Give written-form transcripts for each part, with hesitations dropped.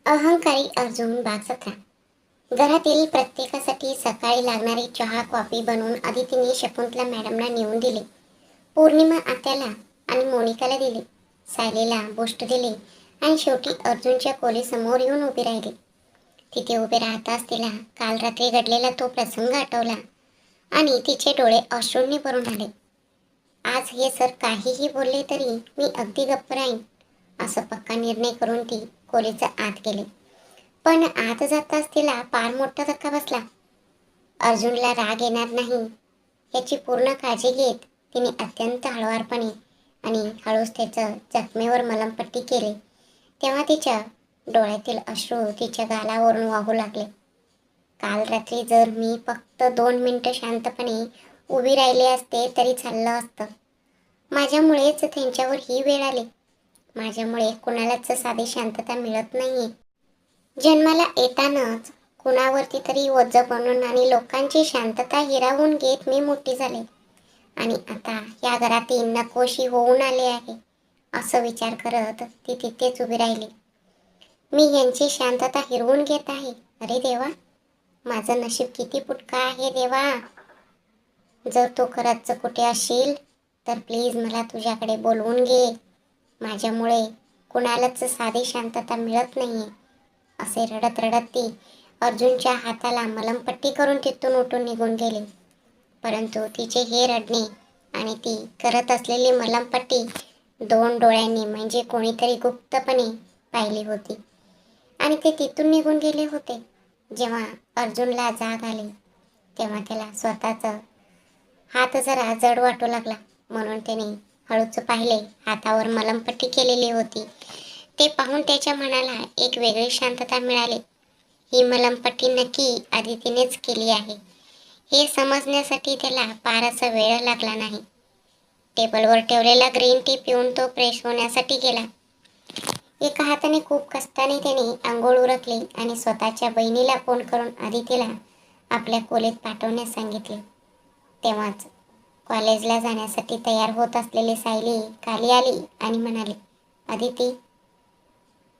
अहंकारी अर्जुन भाग 17. घरातील प्रत्येकासाठी सकाळी लागणारी चहा कॉफी बनवून अदितीने शकुंतला मॅडमना नेऊन दिले. पौर्णिमा आत्याला आणि मोनिकाला दिले. सायलीला बोस्ट दिले आणि शेवटी अर्जुनच्या खोलीसमोर येऊन उभी राहिली. तिथे उभे राहताच तिला काल रात्री घडलेला तो प्रसंग आठवला आणि तिचे डोळे अश्रूंनी भरून आले. आज हे सर काहीही बोलले तरी मी अगदी गप्प राहीन असं पक्का निर्णय करून ती खोलीच्या आत गेली. पण आत जाताच तिला फार मोठा धक्का बसला. अर्जुनला राग येणार नाही याची पूर्ण काळजी घेत तिने अत्यंत हळुवारपणे आणि हळूच त्याचं जखमेवर मलमपट्टी केली. तेव्हा तिच्या डोळ्यातील अश्रू तिच्या गालावरून वाहू लागले. काल रात्री जर मी फक्त 2 मिनिटं शांतपणे उभी राहिले असते तरी चाललं असतं. माझ्यामुळेच त्यांच्यावर ही वेळ आली. माझ्यामुळे कुणालाच साधी शांतता मिळत नाहीये. जन्माला येतानाच कुणावरती तरी ओझं बनून आणि लोकांची शांतता हिरावून घेत मी मोठी झाले आणि आता या घरात नकोशी होऊन आले आहे असं विचार करत ती तिथेच उभी राहिली. मी यांची शांतता हिरवून घेत आहे. अरे देवा, माझं नशीब किती फुटका आहे देवा. जर तो खरंच कुठे असशील तर प्लीज मला तुझ्याकडे बोलवून घे. माझ्यामुळे कुणालाच साधी शांतता मिळत नाहीये असे रडत रडत ती अर्जुनच्या हाताला मलमपट्टी करून तिथून उठून निघून गेली. परंतु तिचे हे रडणे आणि ती करत असलेली मलमपट्टी 2 डोळ्यांनी म्हणजे कोणीतरी गुप्तपणे पाहिली होती आणि ते तिथून निघून गेले होते. जेव्हा अर्जुनला जाग आली तेव्हा त्याला स्वतःचा हात जरा जड वाटू लागला. म्हणून त्याने हळूच पाहिले. हातावर मलमपट्टी केलेली होती. ते पाहून त्याच्या मनाला एक वेगळी शांतता मिळाली. ही मलमपट्टी नक्की आदितीनेच केली आहे हे समजण्यासाठी त्याला फारसा वेळ लागला नाही. टेबलवर ठेवलेला ग्रीन टी पिऊन तो फ्रेश होण्यासाठी गेला. एका हाताने खूप कष्टाने त्याने आंघोळ उरकली आणि स्वतःच्या बहिणीला फोन करून आदितीला आपल्या खोलीत पाठवण्यास सांगितले. तेव्हाच कॉलेजला जाण्यासाठी तयार होत असलेली सायली खाली आली आणि म्हणाली, अदिती,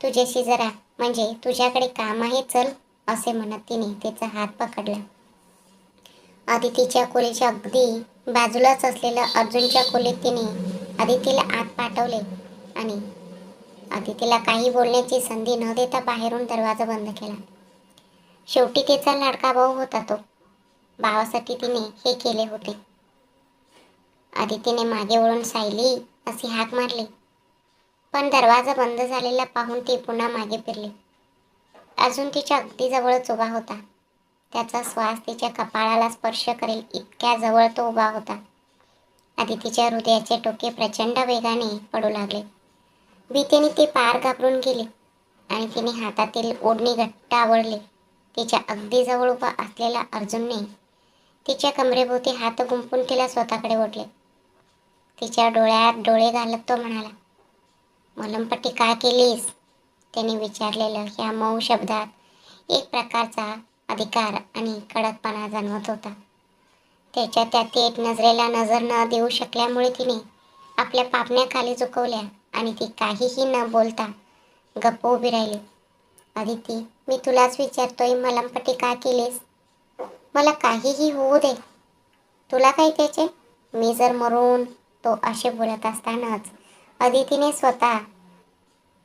तुझ्याशी जरा म्हणजे तुझ्याकडे काम आहे, चल असे म्हणत तिने तिचा हात पकडला. अदितीच्या खोलीच्या अगदी बाजूलाच असलेल्या अर्जुनच्या खोलीत तिने अदितीला आत पाठवले आणि अदितीला काही बोलण्याची संधी न देता बाहेरून दरवाजा बंद केला. शेवटी तिचा लाडका भाऊ होता तो. भावासाठी तिने हे केले होते. अदितीने मागे वळून सायली अशी हाक मारली, पण दरवाजा बंद झालेला पाहून ती पुन्हा मागे फिरली. अर्जुन तिच्या अगदी जवळच उभा होता. त्याचा श्वास तिच्या कपाळाला स्पर्श करेल इतक्या जवळ तो उभा होता. अदितीच्या हृदयाचे ठोके प्रचंड वेगाने पडू लागले. भीतीने ती पार घाबरून गेली आणि तिने हातातील ओढणी घट्ट आवळली. तिच्या अगदी जवळ उभा असलेला अर्जुनने तिच्या कमरेभोवती हात गुंफून तिला स्वतःकडे ओढले. तिच्या डोळ्यात डोळे घालत तो म्हणाला, मलमपट्टी का केलीस? त्याने विचारलेलं ह्या मऊ शब्दात एक प्रकारचा अधिकार आणि कडकपणा जाणवत होता. त्याच्या त्यात एक नजरेला नजर न देऊ शकल्यामुळे तिने आपल्या पापण्या खाली झुकवल्या आणि ती काहीही न बोलता गप्प उभी राहिली. अदिती, मी तुलाच विचारतोय, मलमपट्टी का केलीस? मला काहीही होऊ दे, तुला काय त्याचे? मी जर मरून तो असे बोलत असतानाच अदितीने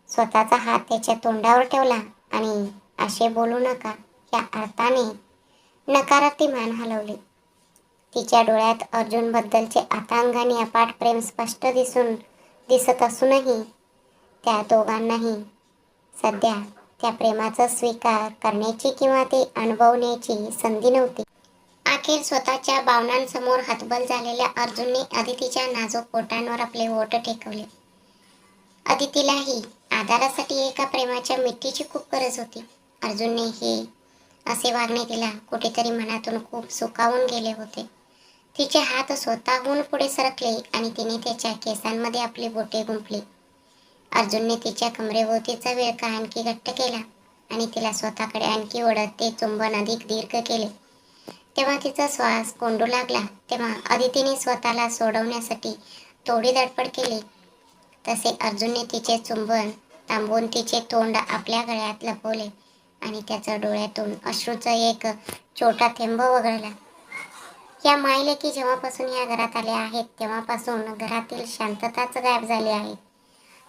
स्वतःचा हात त्याच्या तोंडावर ठेवला आणि असे बोलू नका या अर्थाने नकारार्थी मान हलवली. तिच्या डोळ्यात अर्जुनबद्दलचे अथांग अपाट प्रेम स्पष्ट दिसत असूनही त्या दोघांनाही सध्या त्या प्रेमाचा स्वीकार करण्याची किंवा ते अनुभवण्याची संधी नव्हती. अखेर स्वतःच्या भावनांसमोर हतबल झालेल्या अर्जुनने अदितीच्या नाजूक पोटांवर आपले ओठ टेकवले. अदितीलाही आधारासाठी एका प्रेमाच्या मिठीची खूप गरज होती. अर्जुनने हे असे वागणे तिला कुठेतरी मनातून खूप सुखावून गेले होते. तिचे हात स्वतःहून पुढे सरकले आणि तिने त्याच्या केसांमध्ये आपली बोटे गुंफली. अर्जुनने तिच्या कमरेभोवतीचा विळखा आणखी घट्ट केला आणि तिला स्वतःकडे आणखी ओढत ते चुंबन अधिक दीर्घ केले. तेव्हा तिचा श्वास कोंडू लागला. तेव्हा अदितीने स्वतःला सोडवण्यासाठी थोडी धडपड केली. तसे अर्जुनने तिचे चुंबन थांबवून तिचे तोंड आपल्या गळ्यात लपवले आणि त्याच्या डोळ्यातून अश्रूचा एक छोटा थेंब वगळला. या मायलेकी जेव्हापासून या घरात आल्या आहेत तेव्हापासून घरातील शांतताच गायब झाली आहे.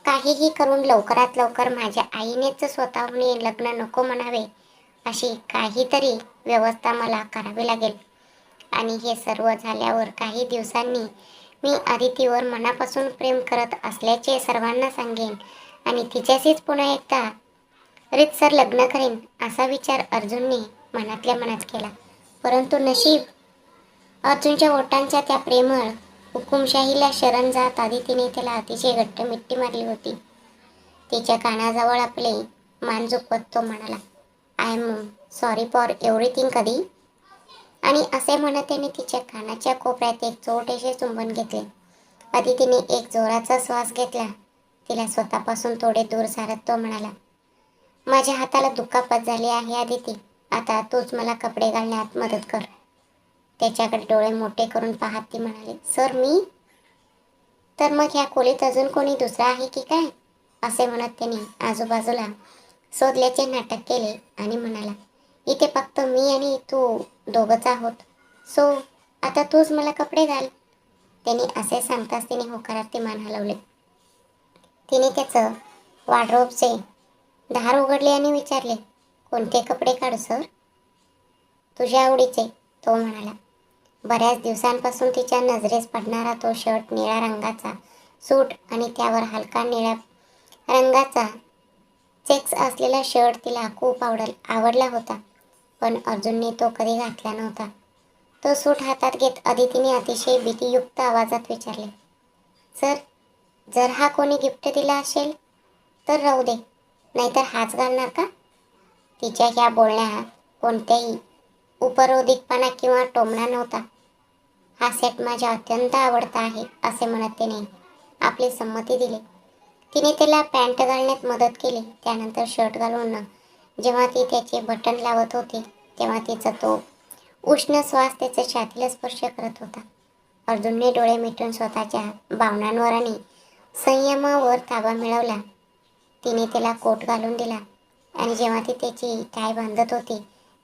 काहीही करून लवकरात लवकर माझ्या आईनेच स्वतःहून लग्न नको म्हणावे अशी काहीतरी व्यवस्था मला करावी लागेल. आणि हे सर्व झाल्यावर काही दिवसांनी मी अदितीवर मनापासून प्रेम करत असल्याचे सर्वांना सांगेन आणि तिच्याशीच पुन्हा एकदा रीतसर लग्न करेन असा विचार अर्जुनने मनातल्या मनात केला. परंतु नशीब अर्जुनच्या ओठांच्या त्या प्रेमळ हुकुमशाहीला शरण जात आदितीने त्याला अतिशय घट्ट मिठी मारली होती. तिच्या कानाजवळ आपले मान झुकवत तो म्हणाला, I am sorry for everything कधी. आणि असे म्हणत त्याने तिच्या कानाच्या कोपऱ्यात एक छोटेसे चुंबन घेतले. अदितीने एक जोराचा श्वास घेतला. तिला स्वतःपासून थोडे दूर सारत तो म्हणाला, माझ्या हाताला दुखापत झाली आहे अदिती. आता तूच मला कपडे घालण्यात मदत कर. त्याच्याकडे डोळे मोठे करून पाहत ती म्हणाली, सर मी? तर मग ह्या खोलीत अजून कोणी दुसरा आहे की काय? असे म्हणत त्याने आजूबाजूला शोधल्याचे नाटक केले आणि म्हणाला, इथे फक्त मी आणि तू दोघंच आहोत. सो आता तूच मला कपडे घाल. त्याने असे सांगताच तिने होकारार्थी मान हलवले. तिने त्याचं वॉर्डरोबचे दार उघडले आणि विचारले, कोणते कपडे काढू सर? तुझ्या आवडीचे, तो म्हणाला. बऱ्याच दिवसांपासून तिच्या नजरेस पडणारा तो शर्ट, निळ्या रंगाचा सूट आणि त्यावर हलका निळ्या रंगाचा चेक्स असलेला शर्ट तिला खूप आवडला होता. पण अर्जुनने तो कधी घातला नव्हता. तो सूट हातात घेत अदितीने अतिशय भीतीयुक्त आवाजात विचारले, सर जर हा कोणी गिफ्ट दिला असेल तर राहू दे, नाहीतर हाच घालणार का? तिच्या ह्या बोलण्यात कोणत्याही उपरोधिकपणा किंवा टोमणा नव्हता. हा सेट माझ्या अत्यंत आवडता आहे असे म्हणत त्याने आपली संमती दिली. तिने त्याला पॅन्ट घालण्यात मदत केली. त्यानंतर शर्ट घालून जेव्हा ती त्याचे बटन लावत होती तेव्हा तिचा तो उष्ण श्वास त्याच्या छातीला स्पर्श करत होता. अर्जुनने डोळे मिटून स्वतःच्या भावनांवर आणि संयमावर ताबा मिळवला. तिने त्याला कोट घालून दिला आणि जेव्हा ती त्याची टाय बांधत होती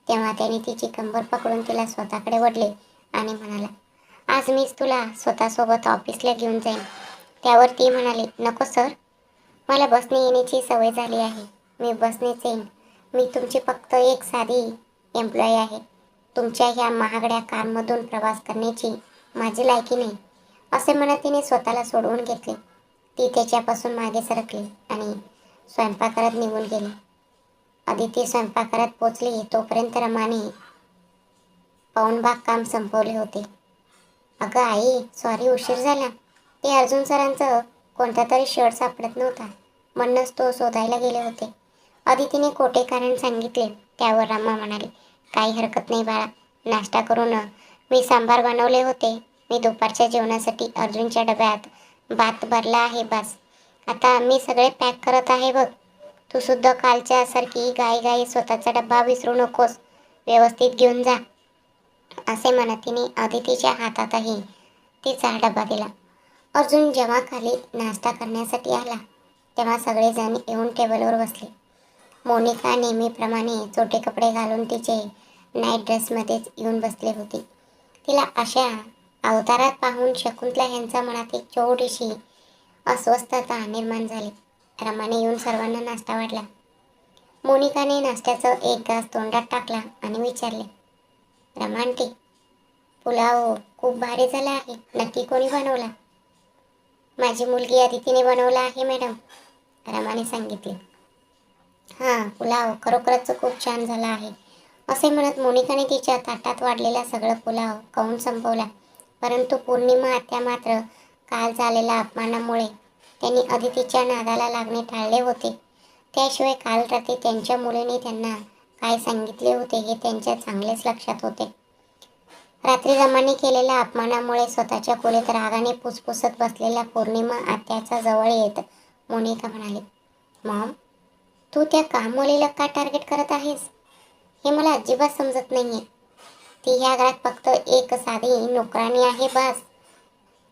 तेव्हा त्याने तिची कंबर पकडून तिला स्वतःकडे वळले आणि म्हणाला, आज मीच तुला स्वतःसोबत ऑफिसला घेऊन जाईन. त्यावर ती म्हणाली, नको सर, मला बसने येण्याची सवय झाली आहे. मी बसनेच येईन. मी तुमची फक्त एक साधी एम्प्लॉई आहे. तुमच्या ह्या महागड्या कारमधून प्रवास करण्याची माझी लायकी नाही. असे म्हणत तिने स्वतःला सोडवून घेतले. ती त्याच्यापासून मागे सरकली आणि स्वयंपाकघरात निघून गेली. आदिती स्वयंपाकघरात पोचली तोपर्यंत रमाने पाऊणभाग काम संपवले होते. अगं आई, सॉरी उशीर झाला. ते अर्जुन सरांचं कोणता तरी शर्ट सापडत नव्हता म्हणूनच तो शोधायला गेले होते. आदितीने खोटे कारण सांगितले. त्यावर रमा म्हणाली, काही हरकत नाही बाळा, नाश्ता करून मी सांबार बनवले होते. मी दुपारच्या जेवणासाठी अर्जुनच्या डब्यात भात भरला आहे. बस आता मी सगळे पॅक करत आहे बघ. तू सुद्धा कालच्या सारखी घाई स्वतःचा डब्बा विसरू नकोस. व्यवस्थित घेऊन जा. असे म्हणत तिने अदितीच्या हातातही तिचा डबा दिला. अर्जुन जेव्हा खाली नाश्ता करण्यासाठी आला तेव्हा सगळेजण येऊन टेबलवर बसले. मोनिका नेहमीप्रमाणे छोटे कपडे घालून तिचे नाईट ड्रेसमध्येच येऊन बसले होती. तिला अशा अवतारात पाहून शकुंतला यांच्या मनात एक छोटीशी अस्वस्थता निर्माण झाली. रमाने येऊन सर्वांना नाश्ता वाढला. मोनिकाने नाश्त्याचं एक घास तोंडात टाकला आणि विचारले, रमांटी, पुलाव खूप भारी झाला आहे. नक्की कोणी बनवला? माझी मुलगी अदितीने बनवला आहे मॅडम, रमाने सांगितले. हां, पुलाव खरोखरच खूप छान झाला आहे. असे म्हणत मोनिकाने तिच्या ताटात वाढलेला सगळं पुलाव खाऊन संपवला. परंतु पौर्णिमा आत्या मात्र काल झालेल्या अपमानामुळे त्यांनी अदितीच्या नादाला लागणे टाळले होते. त्याशिवाय काल रात्री त्यांच्या मुलीने त्यांना काय सांगितले होते हे त्यांच्या चांगलेच लक्षात होते. रात्री रमाने केलेल्या अपमानामुळे स्वतःच्या खोलीत रागाने पुसपुसत बसलेल्या पौर्णिमा आत्याच्या जवळ येत मोनिका म्हणाली, मॉम, तू त्या कामवालीला का टार्गेट करत आहेस? हे मला अजिबात समजत नाहीये. ती ह्या घरात फक्त एक साधी नोकराणी आहे बस.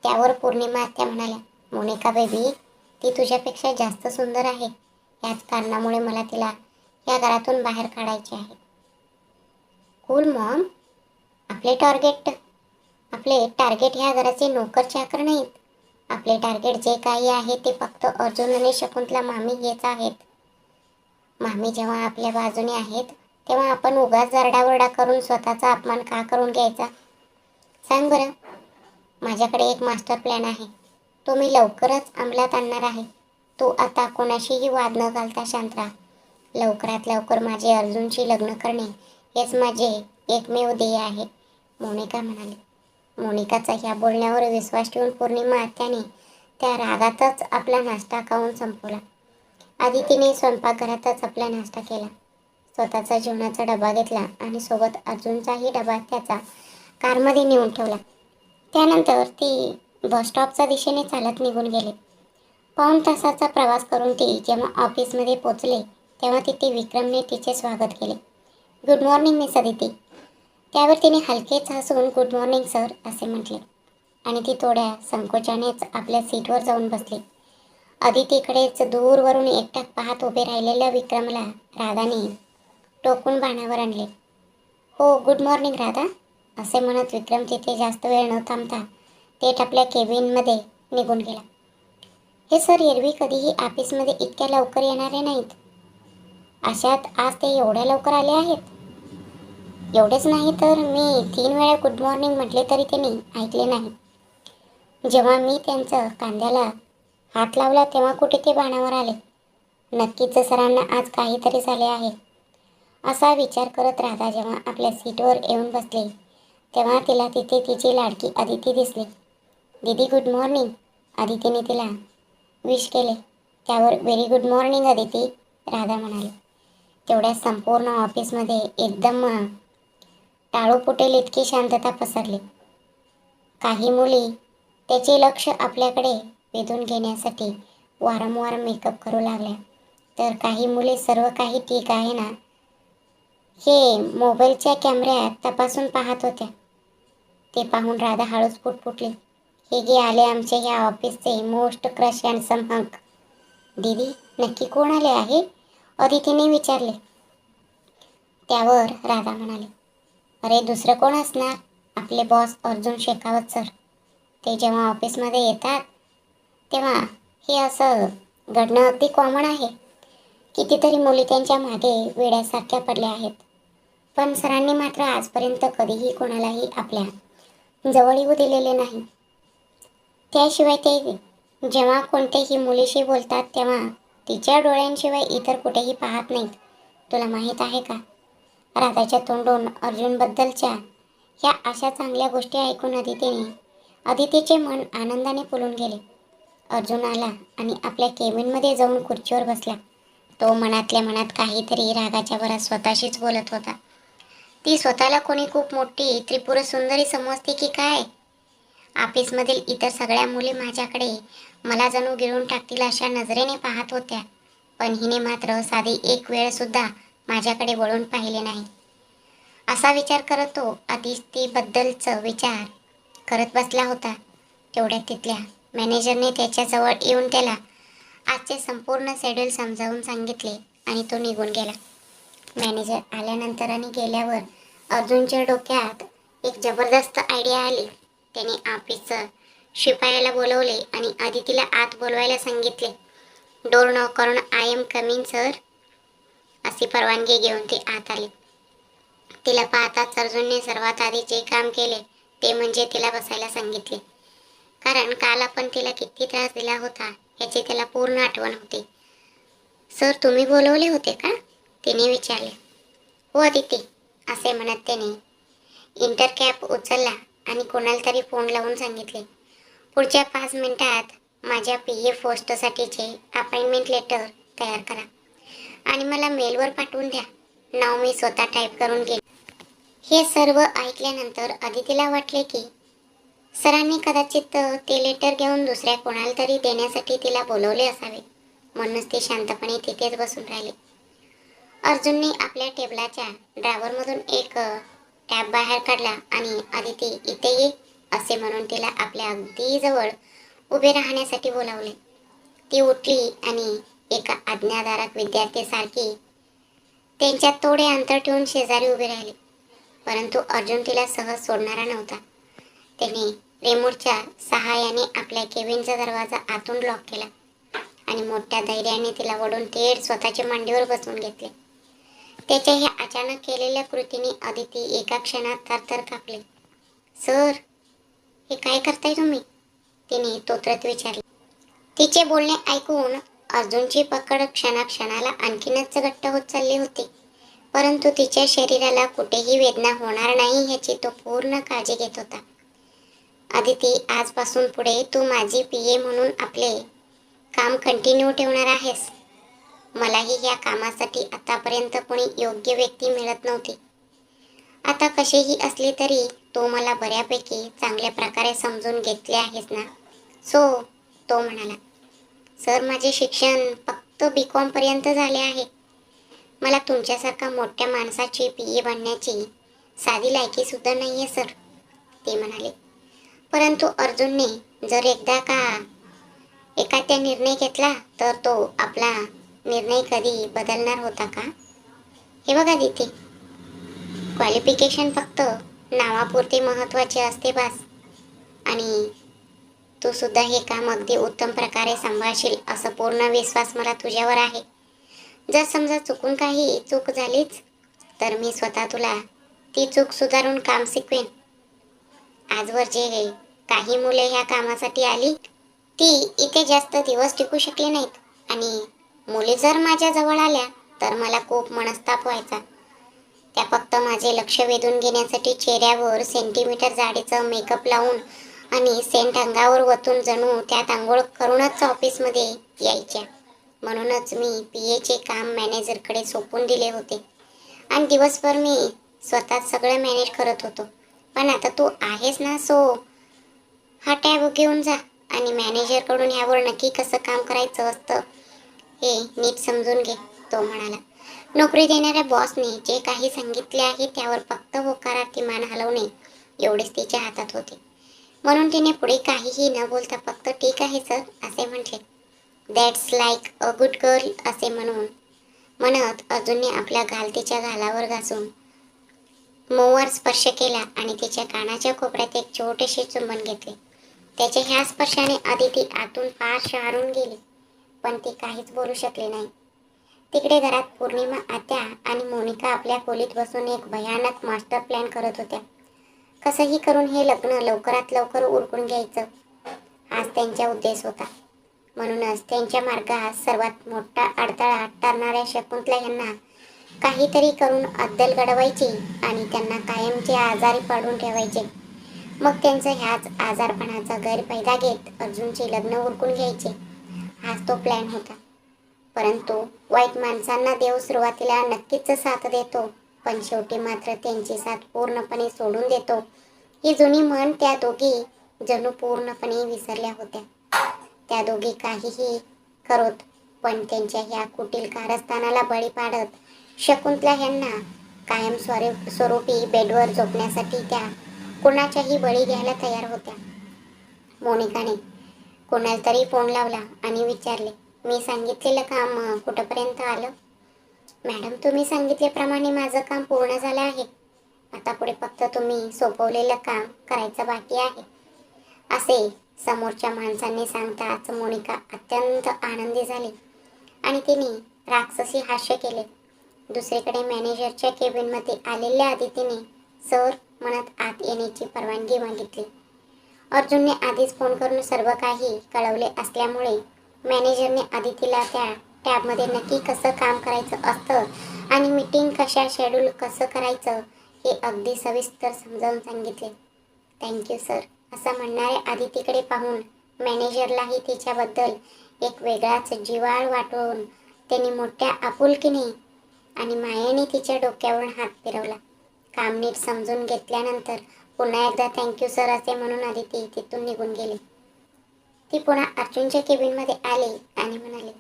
त्यावर पौर्णिमा आत्या म्हणाल्या, मोनिका बेबी, ती तुझ्यापेक्षा जास्त सुंदर आहे याच कारणामुळे मला तिला या घरातून बाहेर काढायचे आहे. Cool Maugham. आपले टार्गेट ह्या घराचे नोकर चाकर नाहीत. आपले टार्गेट जे काही आहे ते फक्त अर्जुन आणि शकुंतला मामी हेच आहेत. मामी जेव्हा आपल्या बाजूने आहेत तेव्हा आपण उगाच जरडावरडा करून स्वतःचा अपमान का करून घ्यायचा? सांग बरं. माझ्याकडे एक मास्टर प्लॅन आहे. तो मी लवकरच अंमलात आणणार आहे. तू आता कोणाशीही वाद न घालता शांत राहा. लवकरात लवकर माझे अर्जुनशी लग्न करणे हेच माझे एकमेव ध्येय आहे, मोनिका म्हणाली. मोनिकाचा ह्या बोलण्यावर विश्वास ठेवून पौर्णिमा आत्याने त्या रागातच आपला नाश्ता खाऊन संपवला. आदितीने स्वयंपाकघरातच आपला नाश्ता केला. स्वतःचा जेवणाचा डबा घेतला आणि सोबत अर्जुनचाही डबा त्याचा कारमध्ये नेऊन ठेवला. त्यानंतर ती बसस्टॉपच्या दिशेने चालत निघून गेले. पाऊण तासाचा प्रवास करून ती जेव्हा ऑफिसमध्ये पोचले तेव्हा तिथे विक्रमने तिचे स्वागत केले. Good morning miss Aditi. त्यावर तिने हलकेच हसून गुड मॉर्निंग सर असे म्हटले आणि ती थोड्या संकोचानेच आपल्या सीटवर जाऊन बसली. अदितीकडेच दूरवरून एकटाक पाहत उभे राहिलेल्या विक्रमला राधाने टोकून बाणावर आणले. हो गुड मॉर्निंग राधा, असे म्हणत विक्रम तिथे जास्त वेळ न थांबता थेट आपल्या केबिनमध्ये निघून गेला. हे सर एरवी कधीही ऑफिसमध्ये इतक्या लवकर येणारे नाहीत. अशात आज ते एवढ्या लवकर आले आहेत. एवढेच नाही तर मी 3 वेळा गुड मॉर्निंग म्हटले तरी त्यांनी ऐकले नाही. जेव्हा मी त्यांचं कांद्याला हात लावला तेव्हा कुठे ते बाणावर आले. नक्कीच सरांना आज काहीतरी झाले आहे, असा विचार करत राधा जेव्हा आपल्या सीटवर येऊन बसली तेव्हा तिला तिथे तिची लाडकी अदिती दिसली. दीदी गुड मॉर्निंग, अदितीने तिला विश केले. त्यावर very good morning Aditi, Radha म्हणाली. तेवढ्या संपूर्ण ऑफिसमध्ये एकदम टाळू फुटेल इतकी शांतता पसरली. काही मुली त्याचे लक्ष आपल्याकडे वेधून घेण्यासाठी वारंवार मेकअप करू लागल्या, तर काही मुली सर्व काही ठीक आहे ना हे मोबाईलच्या कॅमेऱ्यात तपासून पाहत होत्या. ते पाहून राधा हळूच फुटफुटली. हे गे आले आमचे ह्या ऑफिसचे मोस्ट क्रश हँडसम हंक. दीदी नक्की कोण आले आहे, अदितीने विचारले. त्यावर राधा म्हणाली, अरे दुसरं कोण असणार, आपले बॉस अर्जुन शेखावत सर. ते जेव्हा ऑफिसमध्ये येतात तेव्हा हे असं घडणं अगदी कॉमन आहे. कितीतरी मुली त्यांच्या मागे वेड्यासारख्या पडल्या आहेत, पण सरांनी मात्र आजपर्यंत कधीही कोणालाही आपल्या जवळ येऊ दिलेले नाही. त्याशिवाय ते जेव्हा कोणत्याही मुलीशी बोलतात तेव्हा तिच्या डोळ्यांशिवाय इतर कुठेही पाहत नाहीत. तुला माहीत आहे का? राधाच्या तोंडून अर्जुनबद्दलच्या ह्या अशा चांगल्या गोष्टी ऐकून अदितीचे मन आनंदाने फुलून गेले. अर्जुन आला आणि आपल्या केबिनमध्ये जाऊन खुर्चीवर बसला. तो मनातल्या मनात काहीतरी रागाच्या भरात स्वतःशीच बोलत होता. ती स्वतःला कोणी खूप मोठी त्रिपुर सुंदरी समजते की काय? ऑफिसमधील इतर सगळ्या मुली माझ्याकडे मला जणू गिळून टाकतील अशा नजरेने पाहत होत्या, पण हिने मात्र साधी एक वेळ सुद्धा माझ्याकडे वळून पाहिले नाही. असा विचार करत तो अदितीबद्दलचा विचार करत बसला होता. तेवढ्यात तिथल्या मॅनेजरने त्याच्याजवळ येऊन त्याला आजचे संपूर्ण शेड्यूल समजावून सांगितले आणि तो निघून गेला. मॅनेजर आल्यानंतर आणि गेल्यावर अर्जुनच्या डोक्यात एक जबरदस्त आयडिया आली. त्याने ऑफिसचं शिपायाला बोलवले आणि अदितीला आत बोलवायला सांगितले. डोर नॉक करून आय एम कमिंग सर अशी परवानगी घेऊन ते आत आले. तिला पाहताच अर्जुनने सर्वात आधी जे काम केले ते म्हणजे तिला बसायला सांगितले, कारण काल आपण तिला किती त्रास दिला होता याची त्याला पूर्ण आठवण होती. सर तुम्ही बोलवले होते का? तिने विचारले. हो अदिती, असे म्हणत त्याने इंटरकॅप उचलला आणि कोणाला तरी फोन लावून सांगितले, पुढच्या 5 मिनिटात माझ्या PA पोस्टसाठीचे अपॉइंटमेंट लेटर तयार करा आणि मला मेलवर पाठवून द्या. नाव मी स्वतः टाईप करून घेईन. हे सर्व ऐकल्यानंतर अदितीला वाटले की सरांनी कदाचित ते लेटर घेऊन दुसऱ्या कोणाला तरी देण्यासाठी तिला बोलवले असावे, म्हणूनच ती शांतपणे तिथेच बसून राहिली. अर्जुनने आपल्या टेबलाच्या ड्रावरमधून एक टॅब बाहेर काढला आणि अदिती इथे ये असे म्हणून तिला आपल्या अगदी जवळ उभे राहण्यासाठी बोलावले. ती उठली आणि एका आज्ञाधारक विद्यार्थ्यासारखी त्यांच्यात थोडे अंतर ठेवून शेजारी उभी राहिली. परंतु अर्जुन तिला सहज सोडणारा नव्हता. त्याने रिमोटच्या सहाय्याने आपल्या केबिनचा दरवाजा आतून लॉक केला आणि मोठ्या धैर्याने तिला ओढून थेट स्वतःच्या मांडीवर बसवून घेतले. त्याच्या ह्या अचानक केलेल्या कृतीने अदिती एका क्षणात थरथर कापली. सर, हे काय करताय तुम्ही? तिने तोत्रत विचारले. तिचे बोलणे ऐकून अर्जुनची पकड क्षणाक्षणाला आणखीनच घट्ट होत चालली होती. परंतु तिच्या शरीराला कुठेही वेदना होणार नाही याची तो पूर्ण काळजी घेत होता. अदिती, आजपासून पुढे तू माझी पीए म्हणून आपले काम कंटिन्यू ठेवणार आहेस. मलाही या कामासाठी आतापर्यंत कोणी योग्य व्यक्ती मिळत नव्हती. आता कशीही असली तरी तू मला बऱ्यापैकी चांगल्या प्रकारे समजून घेतले आहेस ना? सो, तो म्हणाला. सर, माझे शिक्षण फक्त BCom पर्यंत झाले आहे. मला तुमच्यासारखा मोठ्या माणसाची पीए बनण्याची साधी लायकी सुद्धा नाहीये सर, ते म्हणाले. परंतु अर्जुनने जर एखादा निर्णय घेतला तर तो आपला निर्णय कधी बदलणार होता का? हे बघा तिथे, क्वालिफिकेशन फक्त नावापुरते महत्त्वाचे असते बास. आणि तू सुद्धा हे काम अगदी उत्तम प्रकारे सांभाळशील असा पूर्ण विश्वास मला तुझ्यावर आहे. जर समजा चुकून काही चूक झालीच तर मी स्वतः तुला ती चूक सुधारून काम शिकवेन. आजवर जे काही मुले ह्या कामासाठी आली ती इथे जास्त दिवस टिकू शकली नाहीत आणि मुली जर माझ्या जवळ आल्या तर मला खूप मनस्ताप व्हायचा. त्या फक्त माझे लक्ष वेधून घेण्यासाठी चेहऱ्यावर सेंटीमीटर जाडीचं मेकअप लावून आणि सेंट अंगावर वतून जणू त्यात आंघोळ करूनच ऑफिसमध्ये यायच्या. म्हणूनच मी पीएचे काम मॅनेजरकडे सोपवून दिले होते आणि दिवसभर मी स्वतःच सगळं मॅनेज करत होतो. पण आता तू आहेस ना, सो हा टॅब घेऊन जा आणि मॅनेजरकडून ह्यावर नक्की कसं काम करायचं असतं हे नीट समजून घे, तो म्हणाला. नोकरी देणाऱ्या बॉसने जे काही सांगितले आहे त्यावर फक्त होकारार्थी मान हलवणे एवढेच तिच्या हातात होते. म्हणून तिने पुढे काहीही न बोलता फक्त ठीक आहे सर असे म्हटले. That's like a good girl असे म्हणत अर्जुनने आपल्या गाल तिच्या गालावर घासून मऊवर स्पर्श केला आणि तिच्या कानाच्या कोपऱ्यात एक छोटेसे चुंबन घेतले. त्याच्या ह्या स्पर्शाने अदिती आतून फार शहारून गेली, पण ती काहीच बोलू शकली नाही. तिकडे घरात पौर्णिमा आत्या आणि मोनिका आपल्या खोलीत बसून एक भयानक मास्टर प्लॅन करत होत्या. कसंही करून हे लग्न लवकरात लवकर उरकून घ्यायचं हाच त्यांचा उद्देश होता. म्हणूनच त्यांच्या मार्गात सर्वात मोठा अडथळा ठरणाऱ्या शकुंतला यांना काहीतरी करून अद्दल घडवायची आणि त्यांना कायमचे आजारी पाडून ठेवायचे. मग त्यांचा ह्याच आजारपणाचा गैरफायदा घेत अर्जुनचे लग्न उरकून घ्यायचे हाच तो प्लॅन होता. परंतु वाईट माणसांना देव सुरुवातीला नक्कीच साथ देतो, पण शेवटी मात्र त्यांची साथ पूर्णपणे सोडून देतो ही जुनी म्हण त्या दोघी जणू पूर्णपणे विसरल्या होत्या. त्या दोघी काहीही करत पण त्यांच्या ह्या कुटील कारस्थानाला बळी पाडत शकुंतला यांना कायम स्वरूपी बेडवर झोपण्यासाठी त्या कोणाच्याही बळी घ्यायला तयार होत्या. मोनिकाने कोणाला तरी फोन लावला आणि विचारले, मी सांगितलेलं काम कुठंपर्यंत आलं? मॅडम, तुम्ही सांगितल्याप्रमाणे माझं काम पूर्ण झालं आहे. आता पुढे फक्त तुम्ही सोपवलेलं काम करायचं बाकी आहे, असे समोरच्या माणसांनी सांगताच मोनिका अत्यंत आनंदी झाली आणि तिने राक्षसी हास्य केले. दुसरीकडे मॅनेजरच्या केबिनमध्ये आलेल्या अदितीने सर म्हणत आत येण्याची परवानगी मागितली. अर्जुनने आधीच फोन करून सर्व काही कळवले असल्यामुळे मॅनेजरने अदितीला त्या टॅबमध्ये नक्की कसं काम करायचं असतं आणि मीटिंग कशा शेड्यूल कसं करायचं हे अगदी सविस्तर समजावून सांगितले. थँक्यू सर, असं म्हणणाऱ्या अदितीकडे पाहून मॅनेजरलाही तिच्याबद्दल एक वेगळाच जिव्हाळ वाटून त्यांनी मोठ्या आपुलकीने आणि मायेने तिच्या डोक्यावरून हात फिरवला. काम नीट समजून घेतल्यानंतर पुन्हा एकदा थँक्यू सर असे म्हणून अदिती तिथून निघून गेली. ती पुन्हा अर्जुनच्या केबिनमध्ये आली आणि म्हणाली,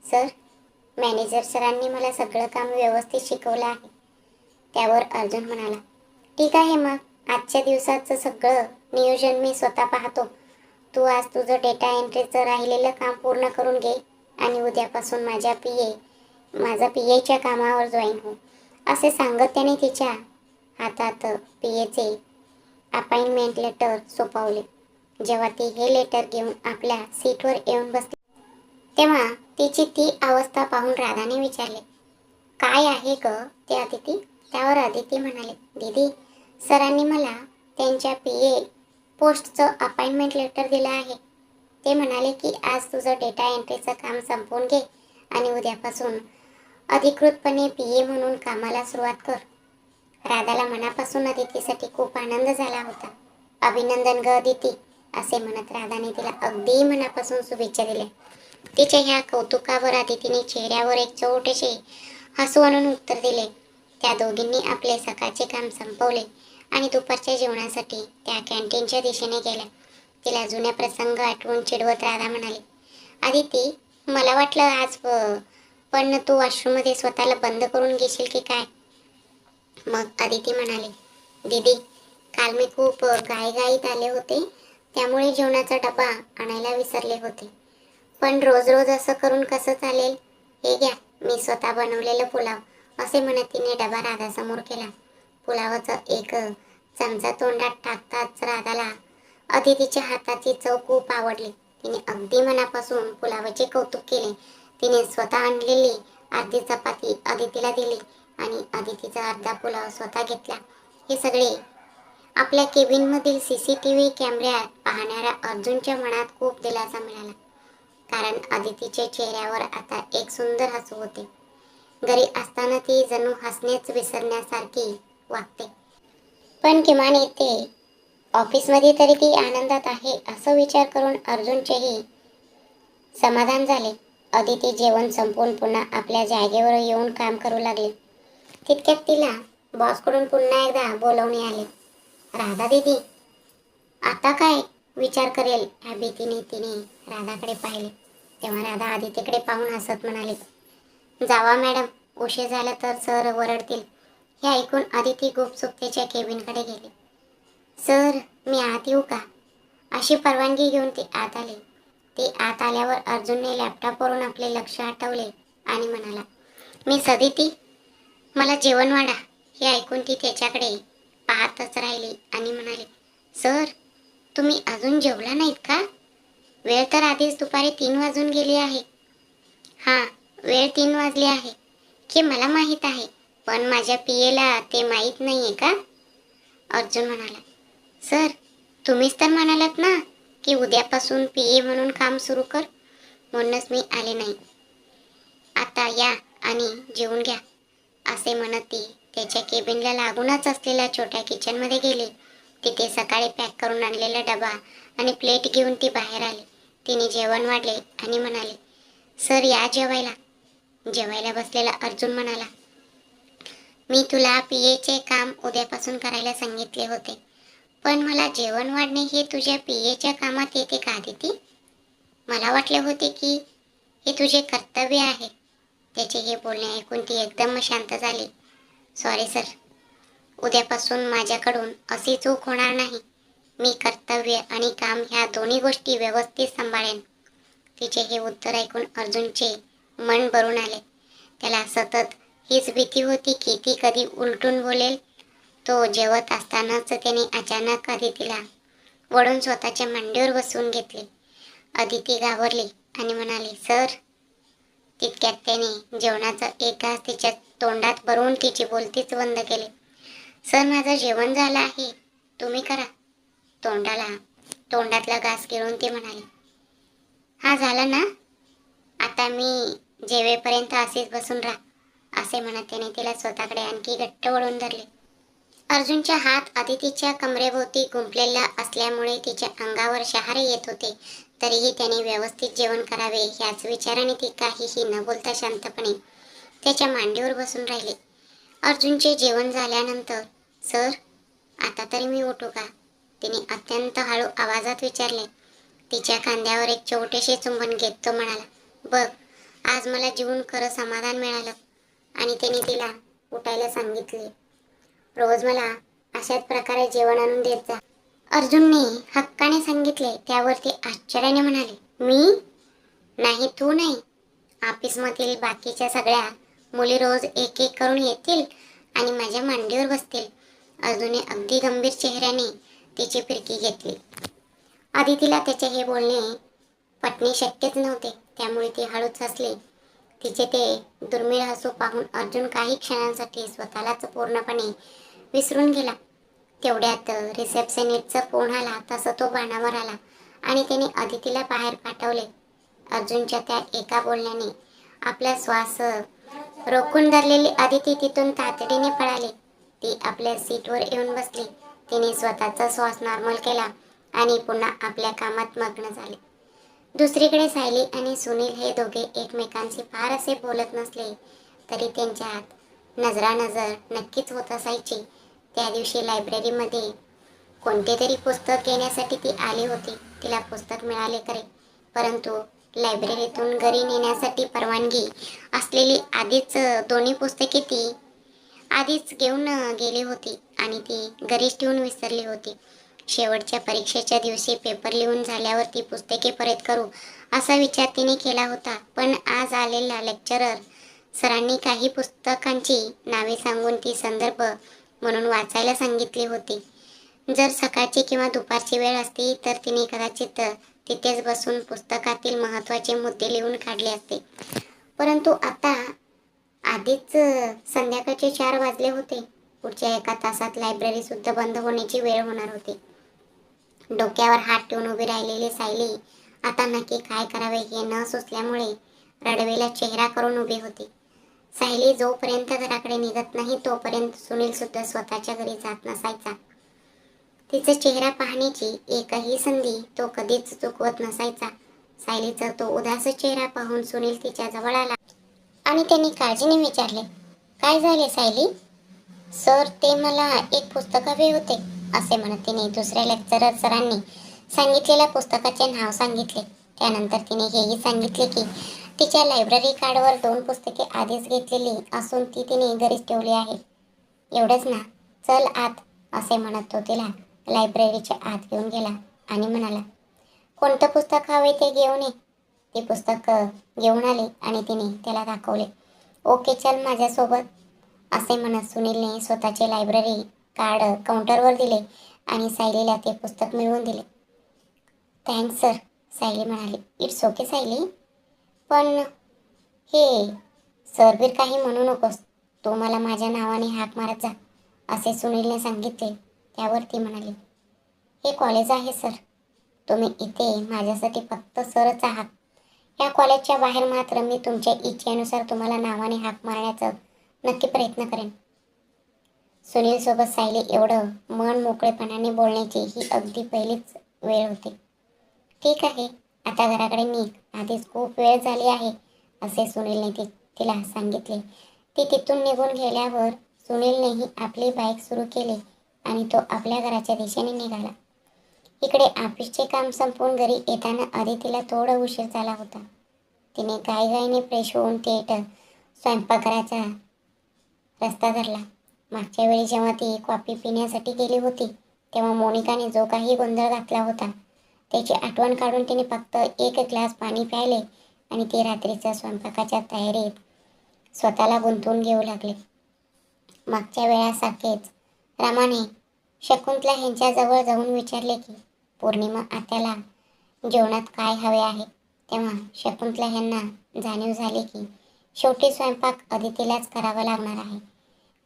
सर, मॅनेजर सरांनी मला सगळं काम व्यवस्थित शिकवलं आहे. त्यावर अर्जुन म्हणाला, ठीक आहे, मग आजच्या दिवसाचं सगळं नियोजन मी स्वतः पाहतो. तू आज तुझं डेटा एंट्रीचं राहिलेलं काम पूर्ण करून घे आणि उद्यापासून माझा पीएच्या कामावर जॉईन हो, असे सांगत त्याने तिच्या हातात पीएचे अपॉइंटमेंट लेटर सोपवले. जेव्हा ती हे लेटर घेऊन आपल्या सीटवर येऊन बसली तेव्हा तिची ती अवस्था पाहून राधाने विचारले, काय आहे ग ते अदिती? त्यावर अदिती म्हणाले, दीदी, सरांनी मला त्यांच्या पीए पोस्टचं अपॉइंटमेंट लेटर दिलं आहे. ते म्हणाले की आज तुझं डेटा एंट्रीचं काम संपवून घे आणि उद्यापासून अधिकृतपणे पीए म्हणून कामाला सुरुवात कर. राधाला मनापासून अदितीसाठी खूप आनंद झाला होता. अभिनंदन ग अदिती, असे म्हणत राधाने तिला अगदी मनापासून शुभेच्छा दिल्या. तिच्या ह्या कौतुकावर अदितीने चेहऱ्यावर एक छोटेसे हसू आणून उत्तर दिले. त्या दोघींनी आपले सकाळचे काम संपवले आणि दुपारच्या जेवणासाठी त्या कॅन्टीनच्या दिशेने गेल्या. तिला जुन्या प्रसंग आठवून चिडवत राधा म्हणाली, अदिती, मला वाटलं आज पण तू वॉशरूममध्ये स्वतःला बंद करून घेशील की काय? मग अदिती म्हणाली, दीदी, काल मी खूप घाईघाईत आले होते, त्यामुळे जेवणाचा डबा आणायला विसरले होते. पण रोज रोज असं करून कसं चालेल? हे घ्या, मी स्वतः बनवलेलं पुलाव, असे म्हणत तिने डबा राधासमोर केला. पुलावाचा एक चमचा तोंडात टाकताच राधाला अदितीच्या हाताची चव खूप आवडली. तिने अगदी मनापासून पुलावाचे कौतुक केले. तिने स्वतः आणलेली अर्धी चपाती अदितीला दिली आणि अदितीचा अर्धा पुलाव स्वतः घेतला. हे सगळे आपल्या केबिनमधील सीसीटीव्ही कॅमेऱ्यात पाहणाऱ्या अर्जुनच्या मनात खूप दिलासा मिळाला. कारण अदितीच्या चेहऱ्यावर आता एक सुंदर हसू होते. घरी असताना ती जणू हसणेच विसरण्यासारखी वागते, पण किमान येते ऑफिसमध्ये तरी ती आनंदात आहे, असं विचार करून अर्जुनचेही समाधान झाले. अदिती जेवण संपवून पुन्हा आपल्या जागेवर येऊन काम करू लागली. तितक्यात तिला बॉसकडून पुन्हा एकदा बोलवणे आले. राधा दीदी, आता काय विचार करेल ह्या भीतीने तिने राधाकडे पाहिले. तेव्हा राधा अदितीकडे पाहून हसत म्हणाली, जावा मॅडम, उशीर झाला तर सर ओरडतील. हे ऐकून अदिती गुपचूप त्याच्या केबिनकडे गेली. सर, मी आत येऊ का? अशी परवानगी घेऊन ती आत आली. ती आत आल्यावर अर्जुनने लॅपटॉपवरून आपले लक्ष हटवले आणि म्हणाला, मिस अदिती, मला जेवण वाढा. हे ऐकून ती त्याच्याकडे पाहतच राहिली आणि म्हणाली, सर, तुम्ही अजून जेवला नाहीत का? वेळ तर आधीच दुपारी 3 वाजून गेली आहे. हां, वेळ 3 वाजली आहे हे मला माहीत आहे, पण माझ्या पीएला ते माहीत नाही आहे का? अर्जुन म्हणाला, सर, तुम्हीच तर म्हणालात ना की उद्यापासून पीए म्हणून काम सुरू कर, म्हणूनच मी आले नाही. आता या आणि जेवून घ्या, असे म्हणत ती त्याच्या केबिनला लागूनच असलेल्या छोट्या किचनमध्ये गेली. तिथे सकाळी पॅक करून आणलेला डबा आणि प्लेट घेऊन ती बाहेर आली. तिने जेवण वाढले आणि म्हणाले, सर या जेवायला. जेवायला बसलेला अर्जुन म्हणाला, मी तुला पीएचे काम उद्यापासून करायला सांगितले होते, पण मला जेवण वाढणे हे तुझ्या पीएच्या कामात येते का अदिती? मला वाटले होते की हे तुझे कर्तव्य आहे. त्याचे हे बोलणे ऐकून ती एकदम शांत झाली. सॉरी सर, उद्यापासून माझ्याकडून अशी चूक होणार नाही. मी कर्तव्य आणि काम ह्या दोन्ही गोष्टी व्यवस्थित सांभाळेन. तिचे हे उत्तर ऐकून अर्जुनचे मन भरून आले. त्याला सतत हीच भीती होती की ती कधी उलटून बोलेल. तो जेवत असतानाच त्याने अचानक अदितीला वळून स्वतःच्या मांडीवर बसवून घेतले. अदिती घाबरली आणि म्हणाली, सर. तितक्यात त्याने जेवणाचा एक घास तिच्या तोंडात भरून तिची बोलतीच बंद केली. सर, माझं जेवण झालं आहे, तुम्ही करा. तोंडातला घास गिळून ती म्हणाली, हा झाला ना, आता मी जेवेपर्यंत असेच बसून राहा, असे म्हणत त्याने तिला स्वतःकडे आणखी घट्ट वळून धरले. अर्जुनच्या हात अदितीच्या कमरेभोवती गुंफलेला असल्यामुळे तिच्या अंगावर शहारे येत होते. तरीही त्याने व्यवस्थित जेवण करावे ह्याच विचाराने ती काहीही न बोलता शांतपणे त्याच्या मांडीवर बसून राहिली. अर्जुनचे जेवण झाल्यानंतर, सर, आता तरी मी उठू का? तिने अत्यंत हळू आवाजात विचारले. तिच्या खांद्यावर एक छोटेसे चुंबन घेत तो म्हणाला, बघ, आज मला जीवन खरं समाधान मिळालं. आणि त्याने तिला उठायला सांगितले. रोज मला अशाच प्रकारे जेवण आणून देत जा. अर्जुनने हक्काने सांगितले. त्यावर ती आश्चर्याने म्हणाली, मी? नाही, तू नाही, ऑफिसमधील बाकीच्या सगळ्या मुली रोज एक एक करून येतील आणि माझ्या मांडीवर बसतील. अर्जुनने अगदी गंभीर चेहऱ्याने तिची फिरकी घेतली. अदितीला त्याचे हे बोलणे पटणे शक्यच नव्हते, त्यामुळे ती हळूच हसली. तिचे ते दुर्मिळ हसू पाहून अर्जुन काही क्षणांसाठी स्वतःलाच पूर्णपणे विसरून गेला. तेवढ्यात रिसेप्शनिस्टचा फोन आला तसा तो बाणावर आला आणि त्याने अदितीला बाहेर पाठवले. अर्जुनच्या त्या एका बोलण्याने आपला श्वास रोखून धरलेली अदिती तिथून तातडीने पळाली. ती आपल्या सीटवर येऊन बसली. तिने स्वतःचा श्वास नॉर्मल केला आणि पुन्हा आपल्या कामात मग्न झाले. दुसरीकडे सायली आणि सुनील हे दोघे एकमेकांशी फार असे बोलत नसले तरी त्यांच्यात नजरानजर नक्कीच होत असायची. त्या दिवशी लायब्ररीमध्ये कोणते तरी पुस्तक घेण्यासाठी ती आली होती. तिला पुस्तक मिळाले खरे, परंतु लायब्ररीतून घरी नेण्यासाठी परवानगी असलेली आधीच दोन्ही पुस्तके ती आधीच घेऊन गेली होती आणि ती घरीच ठेवून विसरली होती. शेवटच्या परीक्षेच्या दिवशी पेपर लिहून झाल्यावर ती पुस्तके परत करू असा विचार तिने केला होता. पण आज आलेला लेक्चरर सरांनी काही पुस्तकांची नावे सांगून ती संदर्भ म्हणून वाचायला सांगितली होती. जर सकाळची किंवा दुपारची वेळ असती तर तिने कदाचित तिथेच बसून पुस्तकातील महत्त्वाचे मुद्दे लिहून काढले असते. परंतु आता आधीच संध्याकाळचे 4 वाजले होते. पुढच्या 1 तासात लायब्ररी सुद्धा बंद होण्याची वेळ होणार होती. डोक्यावर हात ठेवून उभी राहिलेली सायली आता नक्की काय करावे हे न सुचल्यामुळे रडवेला चेहरा करून उभी होती. सायली जोपर्यंत घराकडे निघत नाही तोपर्यंत सुनील सुद्धा स्वतःच्या घरी जात नसायचा. तिचा चेहरा पाहण्याची एकही संधी तो कधीच चुकवत नसायचा. सायलीचा तो उदास चेहरा पाहून सुनील तिच्या जवळ आला आणि त्यांनी काळजीने विचारले, काय झाले सायली? सर, ते मला एक पुस्तक हवे होते असे म्हणत तिने दुसऱ्या लेक्चरर सरांनी सांगितलेल्या पुस्तकाचे नाव सांगितले. त्यानंतर तिने हेही सांगितले की तिच्या लायब्ररी कार्डवर 2 पुस्तके आधीच घेतलेली असून ती तिने घरीच ठेवली आहे. एवढंच ना, चल आत असे म्हणत तो तिला लायब्ररीच्या आत घेऊन गेला आणि म्हणाला, कोणतं पुस्तक हवे ते घेऊन ये. ती पुस्तक घेऊन आली आणि तिने त्याला दाखवले. ओके, चल माझ्यासोबत असे म्हणत सुनीलने स्वतःचे लायब्ररी कार्ड काउंटरवर दिले आणि सायलीला ते पुस्तक मिळवून दिले. थँक्स सर, सायली म्हणाली. इट्स ओके सायली, पण हे सरबीर काही म्हणू नकोस. तू मला माझ्या नावाने हाक मारत जा असे सुनीलने सांगितले. त्यावर ती म्हणाली, हे कॉलेज आहे सर, तुम्ही इथे माझ्यासाठी फक्त सरच आहात. या कॉलेजच्या बाहेर मात्र मी तुमच्या इच्छेनुसार तुम्हाला नावाने हाक मारण्याचा नक्की प्रयत्न करेन. सुनील सोबत सायली एवढं मन मोकळेपणाने बोलण्याची ही अगदी पहिलीच वेळ होती. ठीक आहे, आता घराकडे निघ, आधीच खूप वेळ झाली आहे असे सुनीलने तिला सांगितले. ती तिथून निघून गेल्यावर सुनीलनेही आपली बाईक सुरू केली आणि तो आपल्या घराच्या दिशेने निघाला. इकडे ऑफिसचे काम संपवून घरी येताना अदितीला थोडा उशीर झाला होता. तिने घाईघाईने फ्रेश होऊन थेट स्वयंपाकघराचा रस्ता धरला. मागच्या वेळी जेव्हा ती कॉफी पिण्यासाठी गेली होती तेव्हा मोनिकाने जो काही गोंधळ घातला होता त्याची आठवण काढून तिने फक्त 1 ग्लास पाणी प्यायले आणि ती रात्रीच्या स्वयंपाकाच्या तयारीत स्वतःला गुंतवून घेऊ लागले. मागच्या वेळासारखेच रमाने शकुंतला यांच्याजवळ जाऊन विचारले की पौर्णिमा आत्याला जेवणात काय हवे आहे. तेव्हा शकुंतला यांना जाणीव झाली की शेवटी स्वयंपाक अदितीलाच करावा लागणार आहे.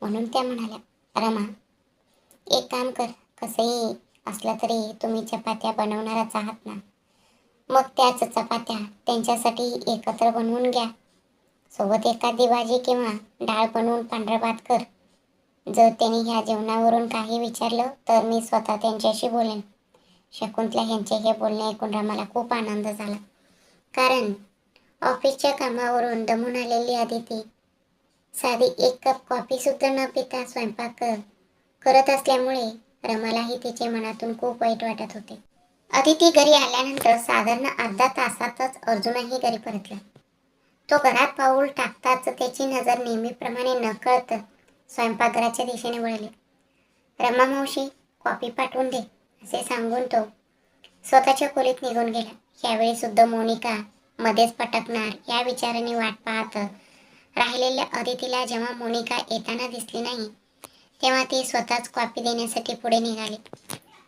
म्हणून त्या म्हणाल्या, रमा, एक काम कर, कसंही असलं तरी तुम्ही चपात्या बनवणारच आहात ना, मग त्याच चपात्या त्यांच्यासाठी एकत्र बनवून घ्या. सोबत एखादी भाजी किंवा डाळ बनवून पांढरा भात कर. जर त्यांनी ह्या जेवणावरून काही विचारलं तर मी स्वतः त्यांच्याशी बोलेन. शकुंतला यांचे हे बोलणे ऐकून रमाला खूप आनंद झाला, कारण ऑफिसच्या कामावरून दमून आलेली अदिती साधी 1 कप कॉफी सुद्धा न पिता स्वयंपाक करत असल्यामुळे रमालाही तिचे मनातून खूप वाईट वाटत होते. अदिती घरी आल्यानंतर साधारण अर्धा तासातच अर्जुनही घरी परतला. तो घरात पाऊल टाकताच त्याची नजर नेहमीप्रमाणे नकळत स्वयंपाकघराच्या दिशेने वळली. रमा मावशी, कॉफी पाठवून दे असे सांगून तो स्वतःच्या खोलीत निघून गेला. यावेळी सुद्धा मोनिका मध्येच पटकणार या विचाराने वाट पाहत राहिलेल्या अदितीला जेव्हा मोनिका येताना दिसली नाही तेव्हा ती स्वतःच कॉफी देण्यासाठी पुढे निघाली.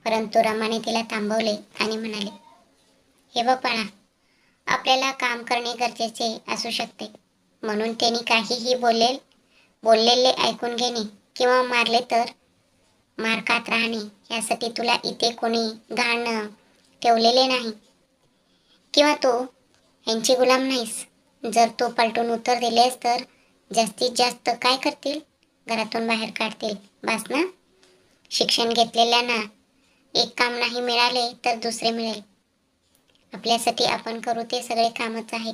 परंतु रमाने तिला थांबवले आणि म्हणाले, हे बघ बाळा, आपल्याला काम करणे गरजेचे असू शकते, म्हणून त्यांनी काहीही बोललेले ऐकून घेणे किंवा मारले तर मार खात राहणे यासाठी तुला इथे कोणी घाण ठेवलेले नाही किंवा तू यांची गुलाम नाहीस. जर तू पलटून उत्तर दिलेस तर जास्तीत जास्त काय करतील? घरातून बाहेर काढतील. बस ना. शिक्षण घेतलेल्यांना एक काम नाही मिळाले तर दुसरे मिळेल. आपल्यासाठी आपण करू ते सगळे कामच आहे.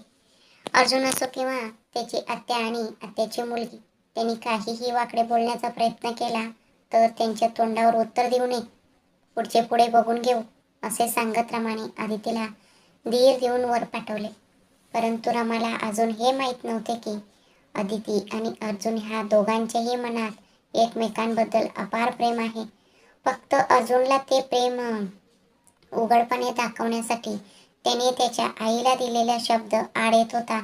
अर्जुन असो किंवा त्याची आत्या आणि आत्याची मुलगी, त्यांनी काहीही वाकडे बोलण्याचा प्रयत्न केला तर त्यांच्या तोंडावर उत्तर देऊ नये. पुढचे पुढे बघून घेऊ असे सांगत रमाने आदितीला धीर देऊन वर पाठवले. परंतु रमाला अजून हे माहीत नव्हते की अदिती आणि अर्जुन ह्या दोघांच्याही मनात एकमेकांबद्दल अपार प्रेम आहे. फक्त अर्जुनला ते प्रेम उघडपणे दाखवण्यासाठी त्याने त्याच्या आईला दिलेला शब्द आड येत होता,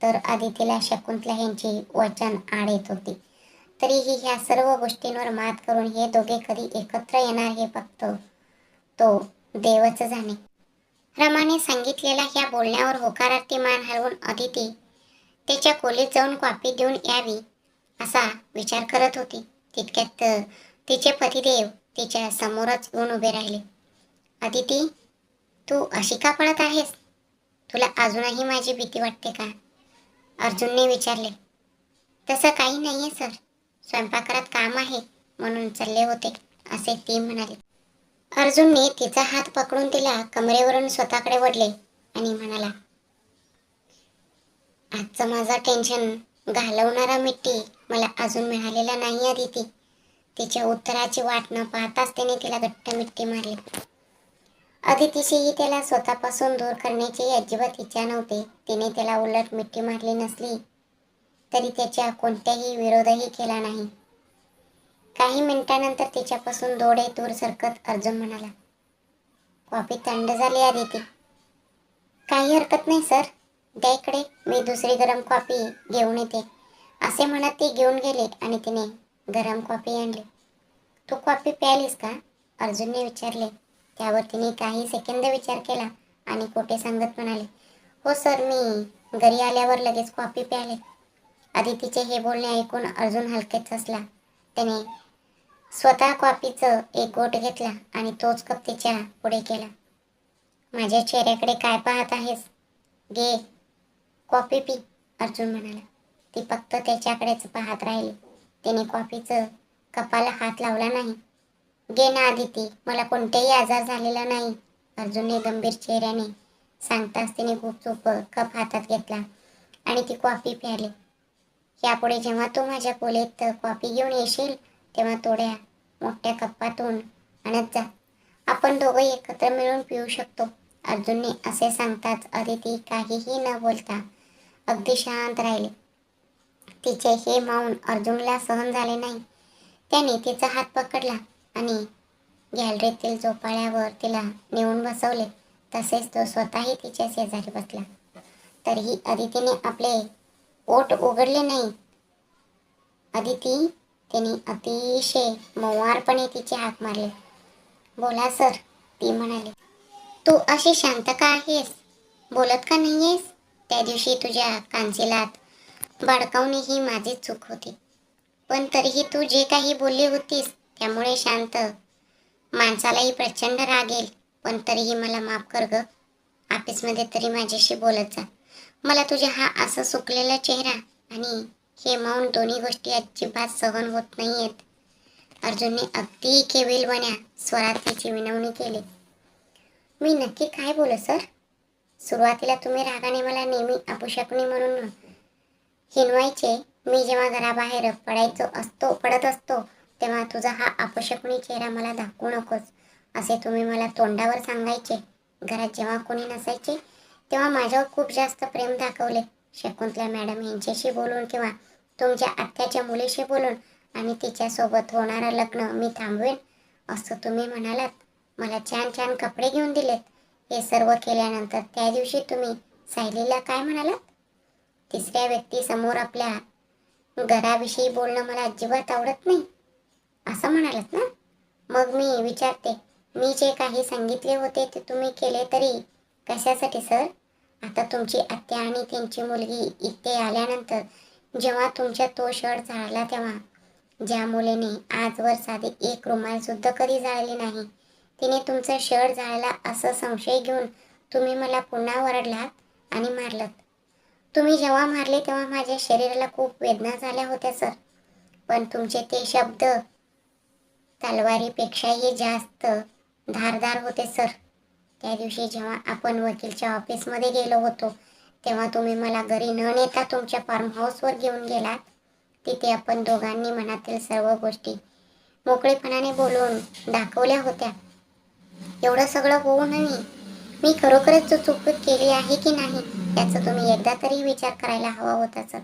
तर अदितीला शकुंतला यांची वचन आड येत होती. तरीही ह्या सर्व गोष्टींवर मात करून हे दोघे कधी एकत्र येणार हे फक्त तो देवच जाणे. रमाने सांगितलेल्या ह्या बोलण्यावर होकारार्थी मान हलवून अदिती त्याच्या खोलीत जाऊन कॉफी देऊन यावी असा विचार करत होती. तितक्यात तिचे पतिदेव तिच्या समोरच येऊन उभे राहिले. अदिती, तू अशी का पळत आहेस? तुला अजूनही माझी भीती वाटते का? अर्जुनने विचारले. तसं काही नाहीये सर, स्वयंपाकघरात काम आहे म्हणून चालले होते असे ती म्हणाली. अर्जुनने तिचा हात पकडून तिला कमरेवरून स्वतःकडे ओढले आणि म्हणाला, आजचं माझा टेन्शन घालवणारा मिट्टी मला अजून मिळालेला नाही अदिती. तिच्या उत्तराची वाट न पाहताच त्याने तिला घट्ट मिठी मारली. अदितीशीही त्याला स्वतःपासून दूर करण्याची अजिबात इच्छा नव्हती. तिने त्याला उलट मिठी मारली नसली तरी त्याच्या कोणत्याही विरोधही केला नाही. काही मिनिटांनंतर तिच्यापासून डोळे दूर सरकत अर्जुन म्हणाला, कॉफी थंड झाली अदिती. काही हरकत नाही सर, द्या इकडे, मी दुसरी गरम कॉफी घेऊन येते असे म्हणत ती घेऊन गेली आणि तिने गरम कॉफी आणली. तू कॉफी प्यायलीस का? अर्जुनने विचारले. त्यावर तिने काही सेकंद विचार केला आणि खोटे सांगत म्हणाले, हो सर, मी घरी आल्यावर लगेच कॉफी प्यायले. अदितीचे हे बोलणे ऐकून अर्जुन हलकेच हसला. त्याने स्वतः कॉफीचं एक घोट घेतला आणि तोच कप तिच्या पुढे केला. माझ्या चेहऱ्याकडे काय पाहत आहेस? घे कॉफी पी, अर्जुन म्हणाला. ती फक्त त्याच्याकडेच पाहत राहिली. तिने कॉफीचं कपाला हात लावला नाही. घे ना अदिती, मला कोणताही आजार झालेला नाही, अर्जुनने गंभीर चेहऱ्याने सांगताच तिने गुपचूप कप हातात घेतला आणि ती कॉफी प्यायली. यापुढे जेव्हा तू माझ्या खोलीत कॉफी घेऊन येशील तेव्हा थोड्या मोठ्या कपातून आणत जा. आपण दोघं एकत्र मिळून पिऊ शकतो, अर्जुनने असे सांगताच अदिती काहीही न बोलता अगदी शांत राहिली. तिचे हे मौन अर्जुनला सहन झाले नाही. त्याने तिचा हात पकडला आणि गॅलरीतील झोपाळ्यावर तिला नेऊन बसवले. तसेच तो स्वतःही तिच्या शेजारी बसला. तरीही अदितीने आपले ओठ उघडले नाही. अदिती, तिने अतिशय मवारपणे तिचे हाक मारले. बोला सर, ती म्हणाली. तू अशी शांत का आहेस? बोलत का नाहीयेस? त्या दिवशी तुझ्या कांचिलात भडकावणे ही माझी चूक होती, पण तरीही तू जे काही बोलली होतीस त्यामुळे शांत माणसालाही प्रचंड राग येईल, पण तरीही मला माफ कर ग. ऑफिसमध्ये तरी माझ्याशी बोलत जा. मला तुझ्या हा असा सुकलेला चेहरा आणि हे मौन दोन्ही गोष्टी अजिबात सहन होत नाहीयेत. अर्जुनने अगदी केविलवाण्या स्वरात तिची विनवणी केली. मी नक्की काय बोलू सर? सुरुवातीला तुम्ही रागाने मला नेहमी अपशकुनी म्हणून हिनवायचे. मी जेव्हा घराबाहेर पडत असतो तेव्हा तुझा हा अपशकुनी चेहरा मला दाखवू नकोस असे तुम्ही मला तोंडावर सांगायचे. घरात जेव्हा कोणी नसायचे तेव्हा माझ्यावर खूप जास्त प्रेम दाखवले. शकुंतला मॅडम यांच्याशी बोलून किंवा तुमच्या आत्याच्या मुलीशी बोलून आणि तिच्यासोबत होणारं लग्न मी थांबवेन असं तुम्ही म्हणालात. मला छान छान कपडे घेऊन दिलेत. हे सर्व केल्यानंतर त्या दिवशी तुम्ही सायलीला काय म्हणालात? तिसऱ्या व्यक्तीसमोर आपल्या घराविषयी बोलणं मला अजिबात आवडत नाही असं म्हणालात ना? मग मी विचारते, मी जे काही सांगितले होते ते तुम्ही केले तरी कशासाठी सर? आता तुमची आत्या आणि त्यांची मुलगी इथे आल्यानंतर जेव्हा तुमच्या तो शर्ट जाळला तेव्हा ज्या मुलीने आजवर साधे एक रुमाल सुद्धा कधी जाळली नाही तिने तुमचा शर्ट जाळला असा संशय घेऊन तुम्ही मला पुन्हा ओरडलात आणि मारलात. तुम्ही जेव्हा मारले तेव्हा माझ्या शरीराला खूप वेदना झाल्या होत्या सर. पण तुमचे ते शब्द तलवारीपेक्षाही जास्त धारदार होते सर. त्या दिवशी जेव्हा आपण वकीलच्या ऑफिसमध्ये गेलो होतो तेव्हा तुम्ही मला घरी न नेता तुमच्या फार्म हाऊसवर घेऊन गेलात. तिथे आपण दोघांनी मनातील सर्व गोष्टी मोकळेपणाने बोलून दाखवल्या होत्या. एवढं सगळं होऊनही मी खरोखरच चूक केली आहे की नाही याचा तुम्ही एकदा तरी विचार करायला हवा होता सर.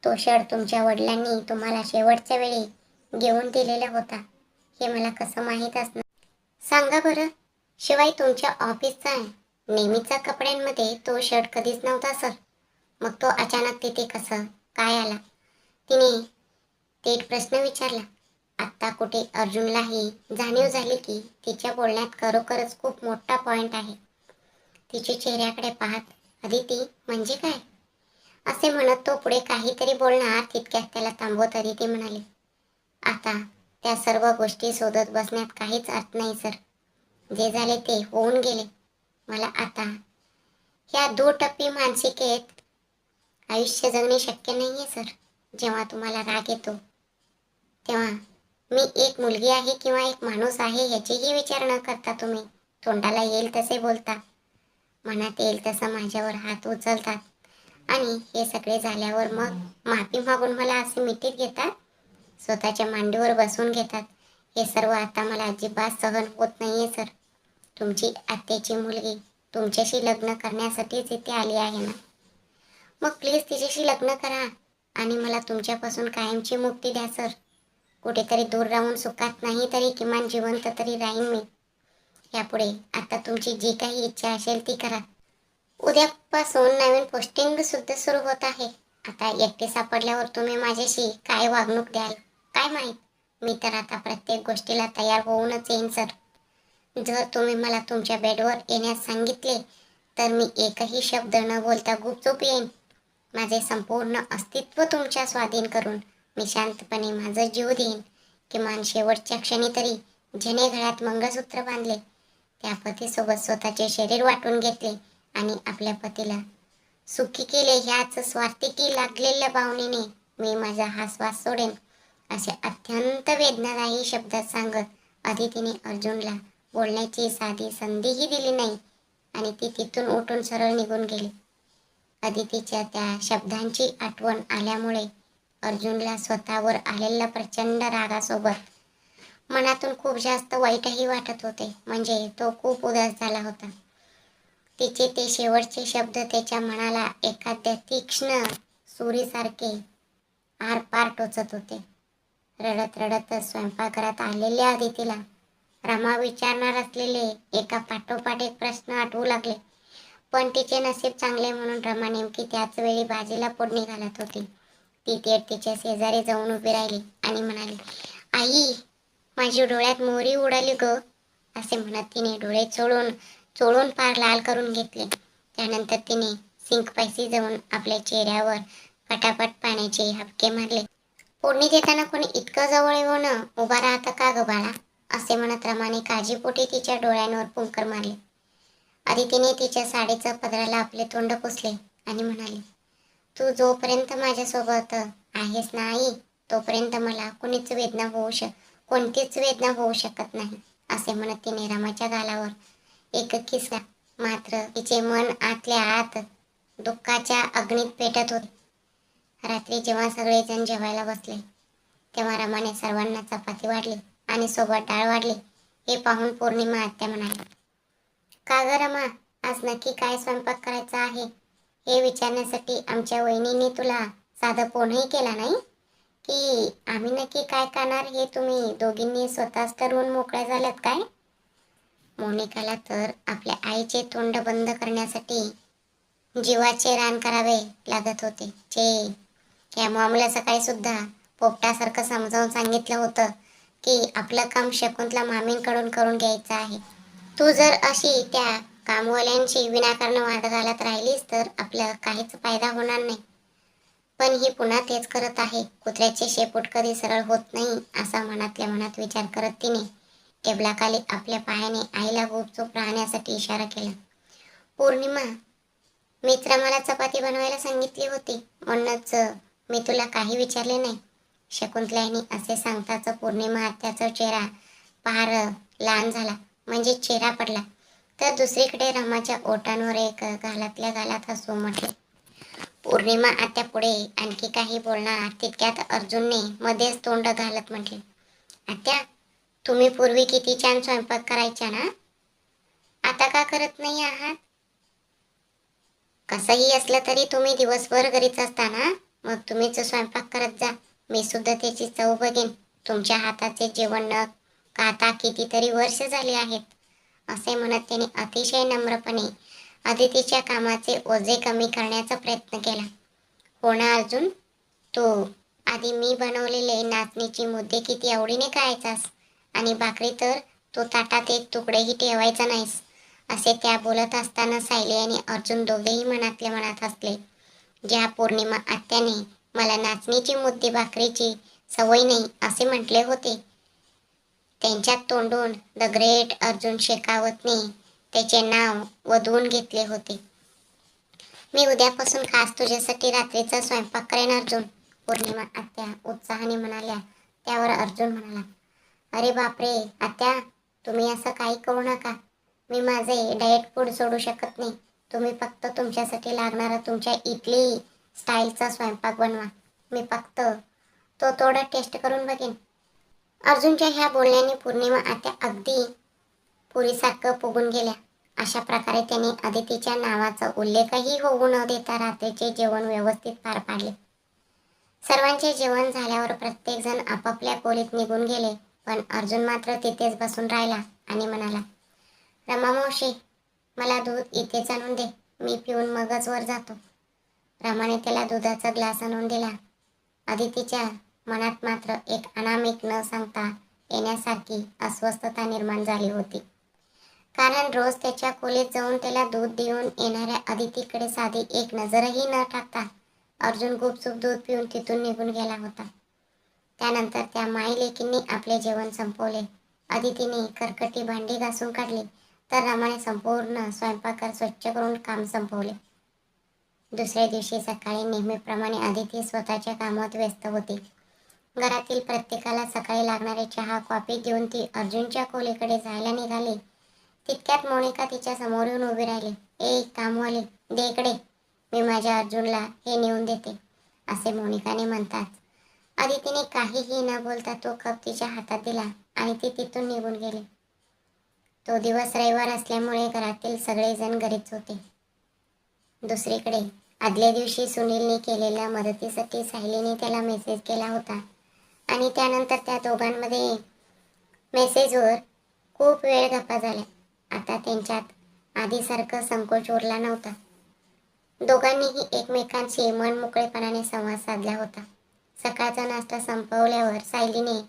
तो शर्ट तुमच्या वडिलांनी तुम्हाला शेवटच्या वेळी घेऊन दिलेला होता हे मला कसं माहीत असणार? सांगा बरं. शिवाय तुमच्या ऑफिसचा नेहमीच्या कपड्यांमध्ये तो शर्ट कधीच नव्हता सर. मग तो अचानक तिथे कसं काय आला? तिने थेट प्रश्न विचारला. आत्ता कुठे अर्जुनलाही जाणीव झाली की तिच्या बोलण्यात खरोखरच खूप मोठा पॉइंट आहे. तिच्या चेहऱ्याकडे पाहत अदिती म्हणजे काय असे म्हणत तो पुढे काहीतरी बोलणार तितक्यात त्याला थांबवत अदिती म्हणाली, आता त्या सर्व गोष्टी शोधत बसण्यात काहीच अर्थ नाही सर. जे झाले ते होऊन गेले. मला आता ह्या दुटप्पी मानसिकतेत आयुष्य जगणे शक्य नाहीये सर. जेव्हा तुम्हाला राग येतो तेव्हा मी एक मुलगी आहे किंवा एक माणूस आहे ह्याचेही विचार न करता तुम्ही तोंडाला येईल तसे बोलता, मनात येईल तसं माझ्यावर हात उचलतात आणि हे सगळे झाल्यावर मग माफी मागून मला असे मिठीत घेतात, स्वतःच्या मांडीवर बसवून घेतात. हे सर्व आता मला अजिबात सहन होत नाहीये सर. तुमची आत्याची मुलगी तुमच्याशी लग्न करण्यासाठीच इथे आली आहे ना? मग प्लीज तिच्याशी लग्न करा आणि मला तुमच्यापासून कायमची मुक्ती द्या सर. कुठेतरी दूर राहून सुखात नाही तरी किमान जिवंत तरी राहीन मी. यापुढे आता तुमची जी काही इच्छा असेल ती करा. उद्यापासून नवीन पोस्टिंग सुद्धा सुरू होत आहे. आता एकटे सापडल्यावर तुम्ही माझ्याशी काय वागणूक द्याल काय माहीत. मी तर आता प्रत्येक गोष्टीला तयार होऊनच येईन सर. जर तुम्ही मला तुमच्या बेडवर येण्यास सांगितले तर मी एकही शब्द न बोलता गुपचूप येईन. माझे संपूर्ण अस्तित्व तुमच्या स्वाधीन करून मी शांतपणे माझा जीव देईन. किमान शेवटच्या क्षणी तरी ज्याने गळ्यात मंगळसूत्र बांधले त्या पतीसोबत स्वतःचे शरीर वाटून घेतले आणि आपल्या पतीला सुखी केले ह्याच स्वार्थिकी लागलेल्या भावनेने मी माझा हा श्वास सोडेन असे अत्यंत वेदनादायी शब्दात सांगत अदितीने अर्जुनला बोलण्याची साधी संधीही दिली नाही आणि ती तिथून उठून सरळ निघून गेली. अदितीच्या त्या शब्दांची आठवण आल्यामुळे अर्जुनला स्वतःवर आलेल्या प्रचंड रागासोबत मनातून खूप जास्त वाईटही वाटत होते. म्हणजे तो खूप उदास झाला होता. तिचे ते शेवटचे शब्द त्याच्या मनाला एखाद्या तीक्ष्ण सुरीसारखे आरपार टोचत होते. रडत रडत स्वयंपाकघरात आलेल्या अदितीला रमा विचारणार असलेले एका पाठोपाठ एक प्रश्न आठवू लागले. पण तिचे नसीब चांगले म्हणून रमा नेमकी त्याच वेळी भाजीला फोडणी घालत होती. ती थेट तिच्या शेजारी जाऊन उभी राहिली आणि म्हणाली, आई माझी डोळ्यात मोहरी उडाली ग. असे म्हणत तिने डोळे चोळून पार लाल करून घेतले. त्यानंतर तिने सिंक पायसी जाऊन आपल्या चेहऱ्यावर पटापट पाण्याचे हबके मारले. फोडणी देताना कोणी इतकं जवळ येऊन उभा राहतं का ग बाळा असे म्हणत रमाने काळजीपोटी तिच्या डोळ्यांवर फुंकर मारले. अदितीने तिच्या साडीच्या पदराला आपले तोंड पुसले आणि म्हणाली, तू जोपर्यंत माझ्यासोबत आहेस ना आई तोपर्यंत मला कोणतीच वेदना होऊ शकत नाही असे म्हणत तिने रमाच्या गालावर एक किस्सा. मात्र तिचे मन आतल्या आत दुःखाच्या अग्नीत पेटत होते. रात्री जेव्हा सगळेजण जेवायला बसले तेव्हा रमाने सर्वांना चपाती वाढली आणि सोबत डाळ वाढली. हे पाहून पौर्णिमा आत्या म्हणाली, का ग रमा आज नक्की काय स्वयंपाक करायचा आहे हे विचारण्यासाठी आमच्या वहिनीने तुला साधं फोनही केला नाही की आम्ही नक्की काय करणार हे तुम्ही दोघींनी स्वतःच ठरवून मोकळ्या झाल्यात काय? मोनिकाला तर आपल्या आईचे तोंड बंद करण्यासाठी जीवाचे रान करावे लागत होते. या मॉमला सकाळी सुद्धा पोपटासारखं समजावून सांगितलं होतं की आपलं काम शकुंतला मामींकडून करून घ्यायचं आहे. तू जर अशी त्या कामवाल्यांची विनाकारण वाद घालत राहिलीस तर आपला काहीच फायदा होणार नाही. पण ही पुन्हा तेच करत आहे. कुत्र्याचे शेपूट कधी सरळ होत नाही असा मनातल्या मनात विचार करत तिने टेबलाखाली आपल्या पायाने आईला गुपचूप राहण्यासाठी इशारा केला. पौर्णिमा, मित्र मला चपाती बनवायला सांगितली होती, म्हणूनच मी तुला काही विचारले नाही. शकुंतलाने असे सांगताच पौर्णिमा आत्याचा चेहरा फार लहान झाला, म्हणजे चेहरा पडला. तर दुसरीकडे रामाच्या ओठांवर एक गालातल्या गालात हसू म्हटले. पौर्णिमा आत्या पुढे आणखी काही बोलणार तितक्यात अर्जुनने मध्येच तोंड घालत म्हटले, आत्या, तुम्ही पूर्वी किती छान स्वयंपाक करायच्या ना, आता का करत नाही आहात? कसंही असलं तरी तुम्ही दिवसभर घरीच असता ना, मग तुम्हीच स्वयंपाक करत जा. मी सुद्धा त्याची चव बघेन. तुमच्या हाताचे जेवण न खाता कितीतरी वर्ष झाली आहेत. असे म्हणत त्याने अतिशय नम्रपणे अदितीच्या कामाचे ओझे कमी करण्याचा प्रयत्न केला. हो ना अर्जुन, तू आधी मी बनवलेले नाचणीची मुद्दे किती आवडीने खायचास, आणि भाकरी तर तू ताटात एक तुकडेही ठेवायचा नाहीस. असे त्या बोलत असताना सायली आणि अर्जुन दोघेही मनातल्या मनात हसले. ज्या पौर्णिमा आत्याने मला नाचणीची मुद्दे भाकरीची सवय नाही असे म्हटले होते, त्यांच्यात तोंडून द ग्रेट अर्जुन शेखावतने त्याचे नाव वधवून घेतले होते. मी उद्यापासून खास तुझ्यासाठी रात्रीचा स्वयंपाक करेन अर्जुन, पौर्णिमा आत्या उत्साहाने म्हणाल्या. त्यावर अर्जुन म्हणाला, अरे बापरे आत्या, तुम्ही असं काही करू नका. मी माझे डाएट फूड सोडू शकत नाही. तुम्ही फक्त तुमच्यासाठी लागणारा तुमच्या इटली स्टाईलचा स्वयंपाक बनवा. मी फक्त तो थोडा टेस्ट करून बघेन. अर्जुनच्या ह्या बोलण्याने पौर्णिमा आत्या अगदी पुरीसारखं फुगून गेल्या. अशा प्रकारे त्याने अदितीच्या नावाचा उल्लेखही होऊ न देता रात्रीचे जेवण व्यवस्थित पार पाडले. सर्वांचे जेवण झाल्यावर प्रत्येकजण आपापल्या खोलीत निघून गेले, पण अर्जुन मात्र तिथेच बसून राहिला आणि म्हणाला, रमा मावशी, मला दूध इथेच आणून दे. मी पिऊन मगच वर जातो. रमाने त्याला दुधाचा ग्लास आणून दिला. अदितीच्या मनात मात्र एक अनामिक न सांगता येण्यासारखी अस्वस्थता निर्माण झाली होती. कारण रोज त्याच्या खोलीत जाऊन त्याला दूध देऊन येणाऱ्या अदितीकडे साधी एक नजरही न टाकता अर्जुन गुपचूप दूध पिऊन तिथून निघून गेला होता. त्यानंतर त्या माई लेकींनी आपले जेवण संपवले. अदितीने खरकटी भांडी घासून काढली, तर रामाने संपूर्ण स्वयंपाकघर स्वच्छ करून काम संपवले. दुसऱ्या दिवशी सकाळी नेहमीप्रमाणे अदिती स्वतःच्या कामात व्यस्त होती. घरातील प्रत्येकाला सकाळी लागणारे चहा कॉफी देऊन ती अर्जुनच्या खोलीकडे जायला निघाली. तितक्यात मोनिका तिच्या समोर येऊन उभी राहिली. ए कामवाली, दे इकडे, मी माझ्या अर्जुनला हे नेऊन देते, असे मोनिकाने म्हणताच अदितीने काहीही न बोलता तो कप तिच्या हातात दिला आणि ती तिथून निघून गेली. तो दिवस रविवार असल्यामुळे घरातील सगळेजण घरीच होते. दुसरीकडे आदल्या दिवशी सुनीलने केलेल्या मदतीसाठी सायलीने त्याला मेसेज केला होता आणि त्यानंतर त्या दोघांमध्ये मेसेजवर खूप वेळ गप्पा झाल्या. आता त्यांच्यात आधीसारखं संकोच उरला नव्हता. दोघांनीही एकमेकांशी मनमोकळेपणाने संवाद साधला होता. सकाळचा नाश्ता संपवल्यावर सायलीने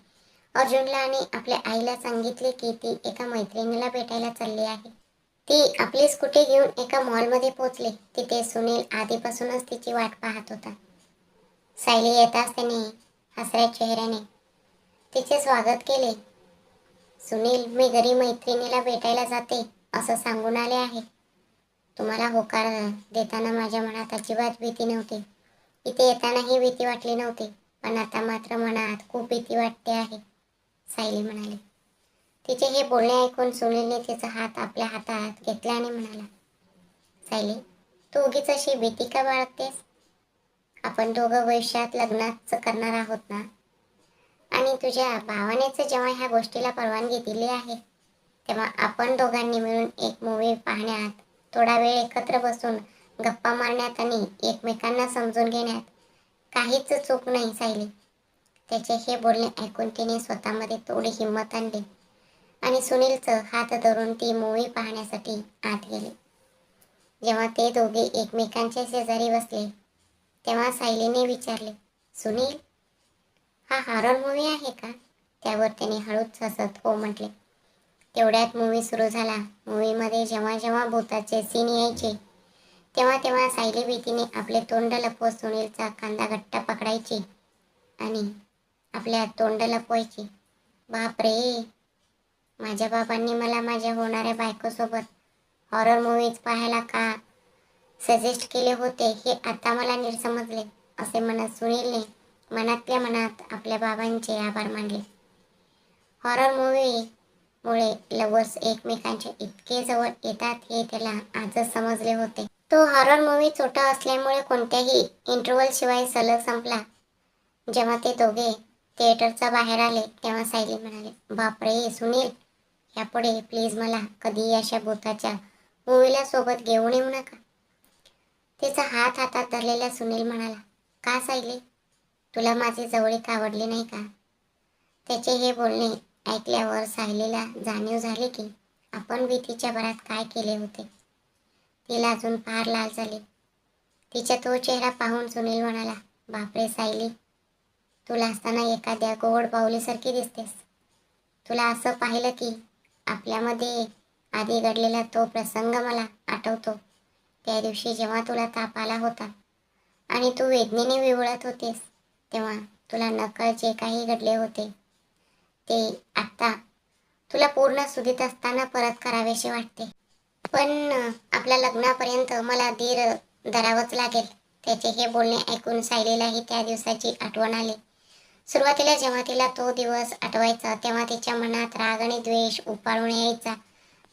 अर्जुनला आणि आपल्या आईला सांगितले की ती एका मैत्रिणीला भेटायला चालली आहे. ती आपली स्कूटी घेऊन एका मॉलमध्ये पोहोचली. तिथे सुनील आधीपासूनच तिची वाट पाहत होता. सायली येताच त्याने हसऱ्या चेहऱ्याने तिचे स्वागत केले. सुनील, मी घरी मैत्रिणीला भेटायला जाते असं सांगून आले आहे. तुम्हाला होकार देताना माझ्या मनात अजिबात भीती नव्हती. इथे येतानाही भीती वाटली नव्हती, पण आता मात्र मनात खूप भीती वाटते आहे, सायली म्हणाली. तिचे हे बोलणे ऐकून सुनीलने तिचा हात आपल्या हातात घेतला आणि म्हणाला, सायली, तू उगीच अशी भीती का बाळगतेस? आपण दोघं भविष्यात लग्नच करणार आहोत ना, आणि तुझ्या भावानेच जेव्हा ह्या गोष्टीला परवानगी दिली आहे, तेव्हा आपण दोघांनी मिळून एक मूवी पाहण्यात, थोडा वेळ एकत्र बसून गप्पा मारण्यात आणि एकमेकांना समजून घेण्यात काहीच चूक नाही सायली. त्याचे हे बोलणे ऐकून तिने स्वतःमध्ये थोडी हिंमत आणली आणि सुनीलचं हात धरून ती मूवी पाहण्यासाठी आत गेली. जेव्हा ते दोघे एकमेकांच्या शेजारी बसले तेव्हा सायलीने विचारले, सुनील, हा हॉरर मूवी आहे का? त्यावर त्याने हळूच हसत हो म्हटले. तेवढ्यात मूवी सुरू झाला. मूवीमध्ये जेव्हा जेव्हा भूताचे सीन यायचे तेव्हा तेव्हा सायली भीतीने आपले तोंड लपवत सुनीलचा खांदा घट्ट पकडायची आणि आपल्या तोंड लपवायची. बापरे, माझ्या बाबांनी मला माझ्या होणाऱ्या बायकोसोबत हॉरर मूवीज पाहायला का सजेस्ट केले होते हे आता मला नीट समजले, असे म्हणत सुनीलने मनातल्या मनात आपल्या बाबांचे आभार मानले. हॉरर मूवीमुळे लवर्स एकमेकांच्या इतके जवळ येतात हे त्याला आजच समजले होते. तो हॉरर मूवी छोटा असल्यामुळे कोणत्याही इंटरव्हल शिवाय सलग संपला. जेव्हा ते दोघे थिएटरच्या बाहेर आले तेव्हा सायली म्हणाले, बापरे सुनील, यापुढे प्लीज मला कधीही अशा भूताच्या मूवीला सोबत घेऊन येऊ नका. तिचा हात हातात धरलेला सुनील म्हणाला, का सायली, तुला माझे जवळीक आवडले नाही का? त्याचे हे बोलणे ऐकल्यावर सायलीला जाणीव झाली की आपण भीतीच्या भरात काय केले होते. तिला अजून फार लाल झाली. तिचा तो चेहरा पाहून सुनील म्हणाला, बापरे सायली, तुला असताना एखाद्या गोड बाहुलीसारखी दिसतेस. तुला असं पाहिलं की आपल्यामध्ये आधी घडलेला तो प्रसंग मला आठवतो. त्या दिवशी जेव्हा तुला ताप आला होता आणि तू वेदनेने विवळत होतेस तेव्हा तुला नकळत जे काही घडले होते ते आत्ता तुला पूर्ण सुधीत असताना परत करावेसे वाटते. पण आपल्या लग्नापर्यंत मला धीर धरावंच लागेल. त्याचे हे बोलणे ऐकून सायलीलाही त्या दिवसाची आठवण आली. सुरुवातीला जेव्हा तिला तो दिवस आठवायचा तेव्हा तिच्या मनात राग आणि द्वेष उफाळून यायचा.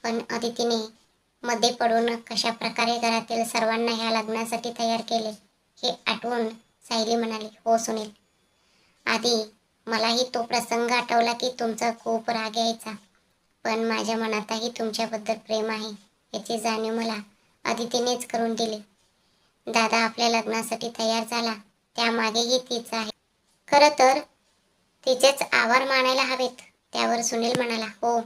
पण अदितीने मध्ये पडून कशा प्रकारे घरातील सर्वांना ह्या लग्नासाठी तयार केले हे आठवून सायली म्हणाली, हो सुनील, आधी मलाही तो प्रसंग आठवला की तुमचा खूप राग यायचा. पण माझ्या मनातही तुमच्याबद्दल प्रेम आहे याची जाणीव मला अदितीनेच करून दिली. दादा आपल्या लग्नासाठी तयार झाला त्यामागेही तीच आहे. खरं तर तिचेच आभार मानायला हवेत. त्यावर सुनील म्हणाला, हो,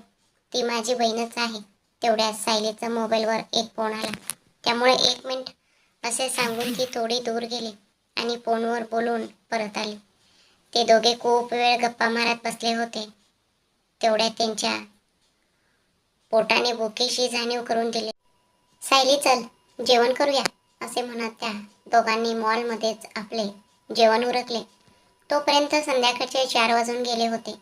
ती माझी बहीणच आहे. तेवढ्यात सायलीचा मोबाईलवर एक फोन आला. त्यामुळे 1 मिनिट असे सांगून ती थोडी दूर गेली आणि फोनवर बोलून परत आली. ते दोघे खूप वेळ गप्पा मारत बसले होते. तेवढ्यात त्यांच्या पोटाने भुकेशी जाणीव करून दिली. सायली, चल जेवण करूया, असे म्हणत त्या दोघांनी मॉलमध्येच आपले जेवण उरकले. तोपर्यंत संध्याकाळचे 4 वाजून गेले होते.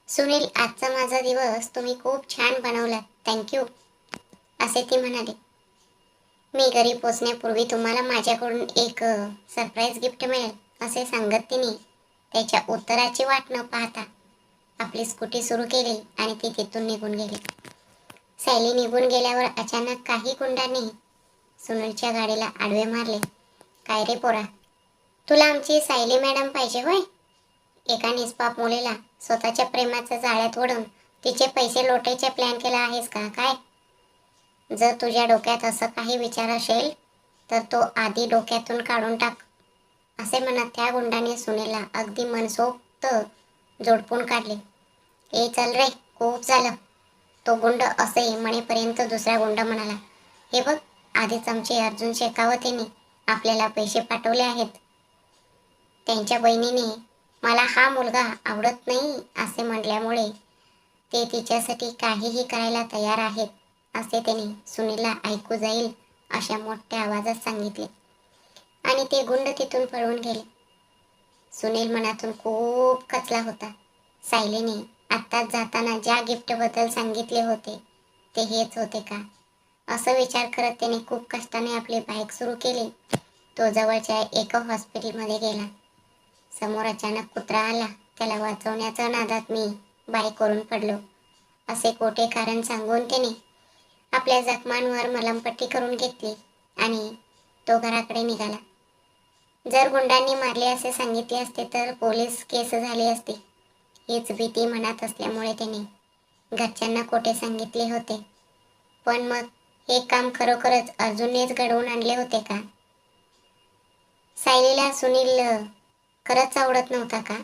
सुनील, आजचा माझा दिवस तुम्ही खूप छान बनवलात, थँक्यू, असे ती म्हणाली. मी घरी पोचण्यापूर्वी तुम्हाला माझ्याकडून एक सरप्राईज गिफ्ट मिळेल, असे सांगत तिने त्याच्या उत्तराची वाट न पाहता आपली स्कूटी सुरू केली आणि ती तिथून निघून गेली. सायली निघून गेल्यावर अचानक काही गुंडांनी सुनीलच्या गाडीला आडवे मारले. काय रे पोरा, तुला आमची सायली मॅडम पाहिजे होय? एका निष्पाप मुलीला स्वतःच्या प्रेमाच्या जाळ्यात ओढून तिचे पैसे लोटायचा प्लॅन केला आहेस का काय? जर तुझ्या डोक्यात असं काही विचार असेल तर तो आधी डोक्यातून काढून टाक, असे म्हणत त्या गुंडाने सुनीलला अगदी मनसोक्त जोडपून काढले. ए चल रे, खूप झालं, तो गुंड असे म्हणेपर्यंत दुसरा गुंड म्हणाला, हे बघ, आधीच आमचे अर्जुन शेखावतीने आपल्याला पैसे पाठवले आहेत. त्यांच्या बहिणीने मला हा मुलगा आवडत नाही असे म्हटल्यामुळे ते तिच्यासाठी काहीही करायला तयार आहेत, असे त्याने सुनीलला ऐकू जाईल अशा मोठ्या आवाजात सांगितले आणि ते गुंड तिथून पळून गेले. सुनील मनातून खूप खचला होता. सायलीने आत्ताच जाताना ज्या गिफ्टबद्दल सांगितले होते ते हेच होते का, असं विचार करत त्याने खूप कष्टाने आपली बाईक सुरू केली. तो जवळच्या एका हॉस्पिटलमध्ये गेला. समोर अचानक कुत्रा आला. त्याला वाचवण्याच्या नादात मी बाईकवरून पडलो, असे खोटे कारण सांगून त्याने आपल्या जखमांवर मलमपट्टी करून घेतली आणि तो घराकडे निघाला. जर गुंडांनी मारले असे सांगितले असते तर पोलीस केस झाली असती, हीच भीती मनात असल्यामुळे त्याने घरच्यांना खोटे सांगितले होते. पण मग हे काम खरोखरच अर्जुननेच घडवून आणले होते का? सायलीला सुनील खरंच आवडत नव्हता का?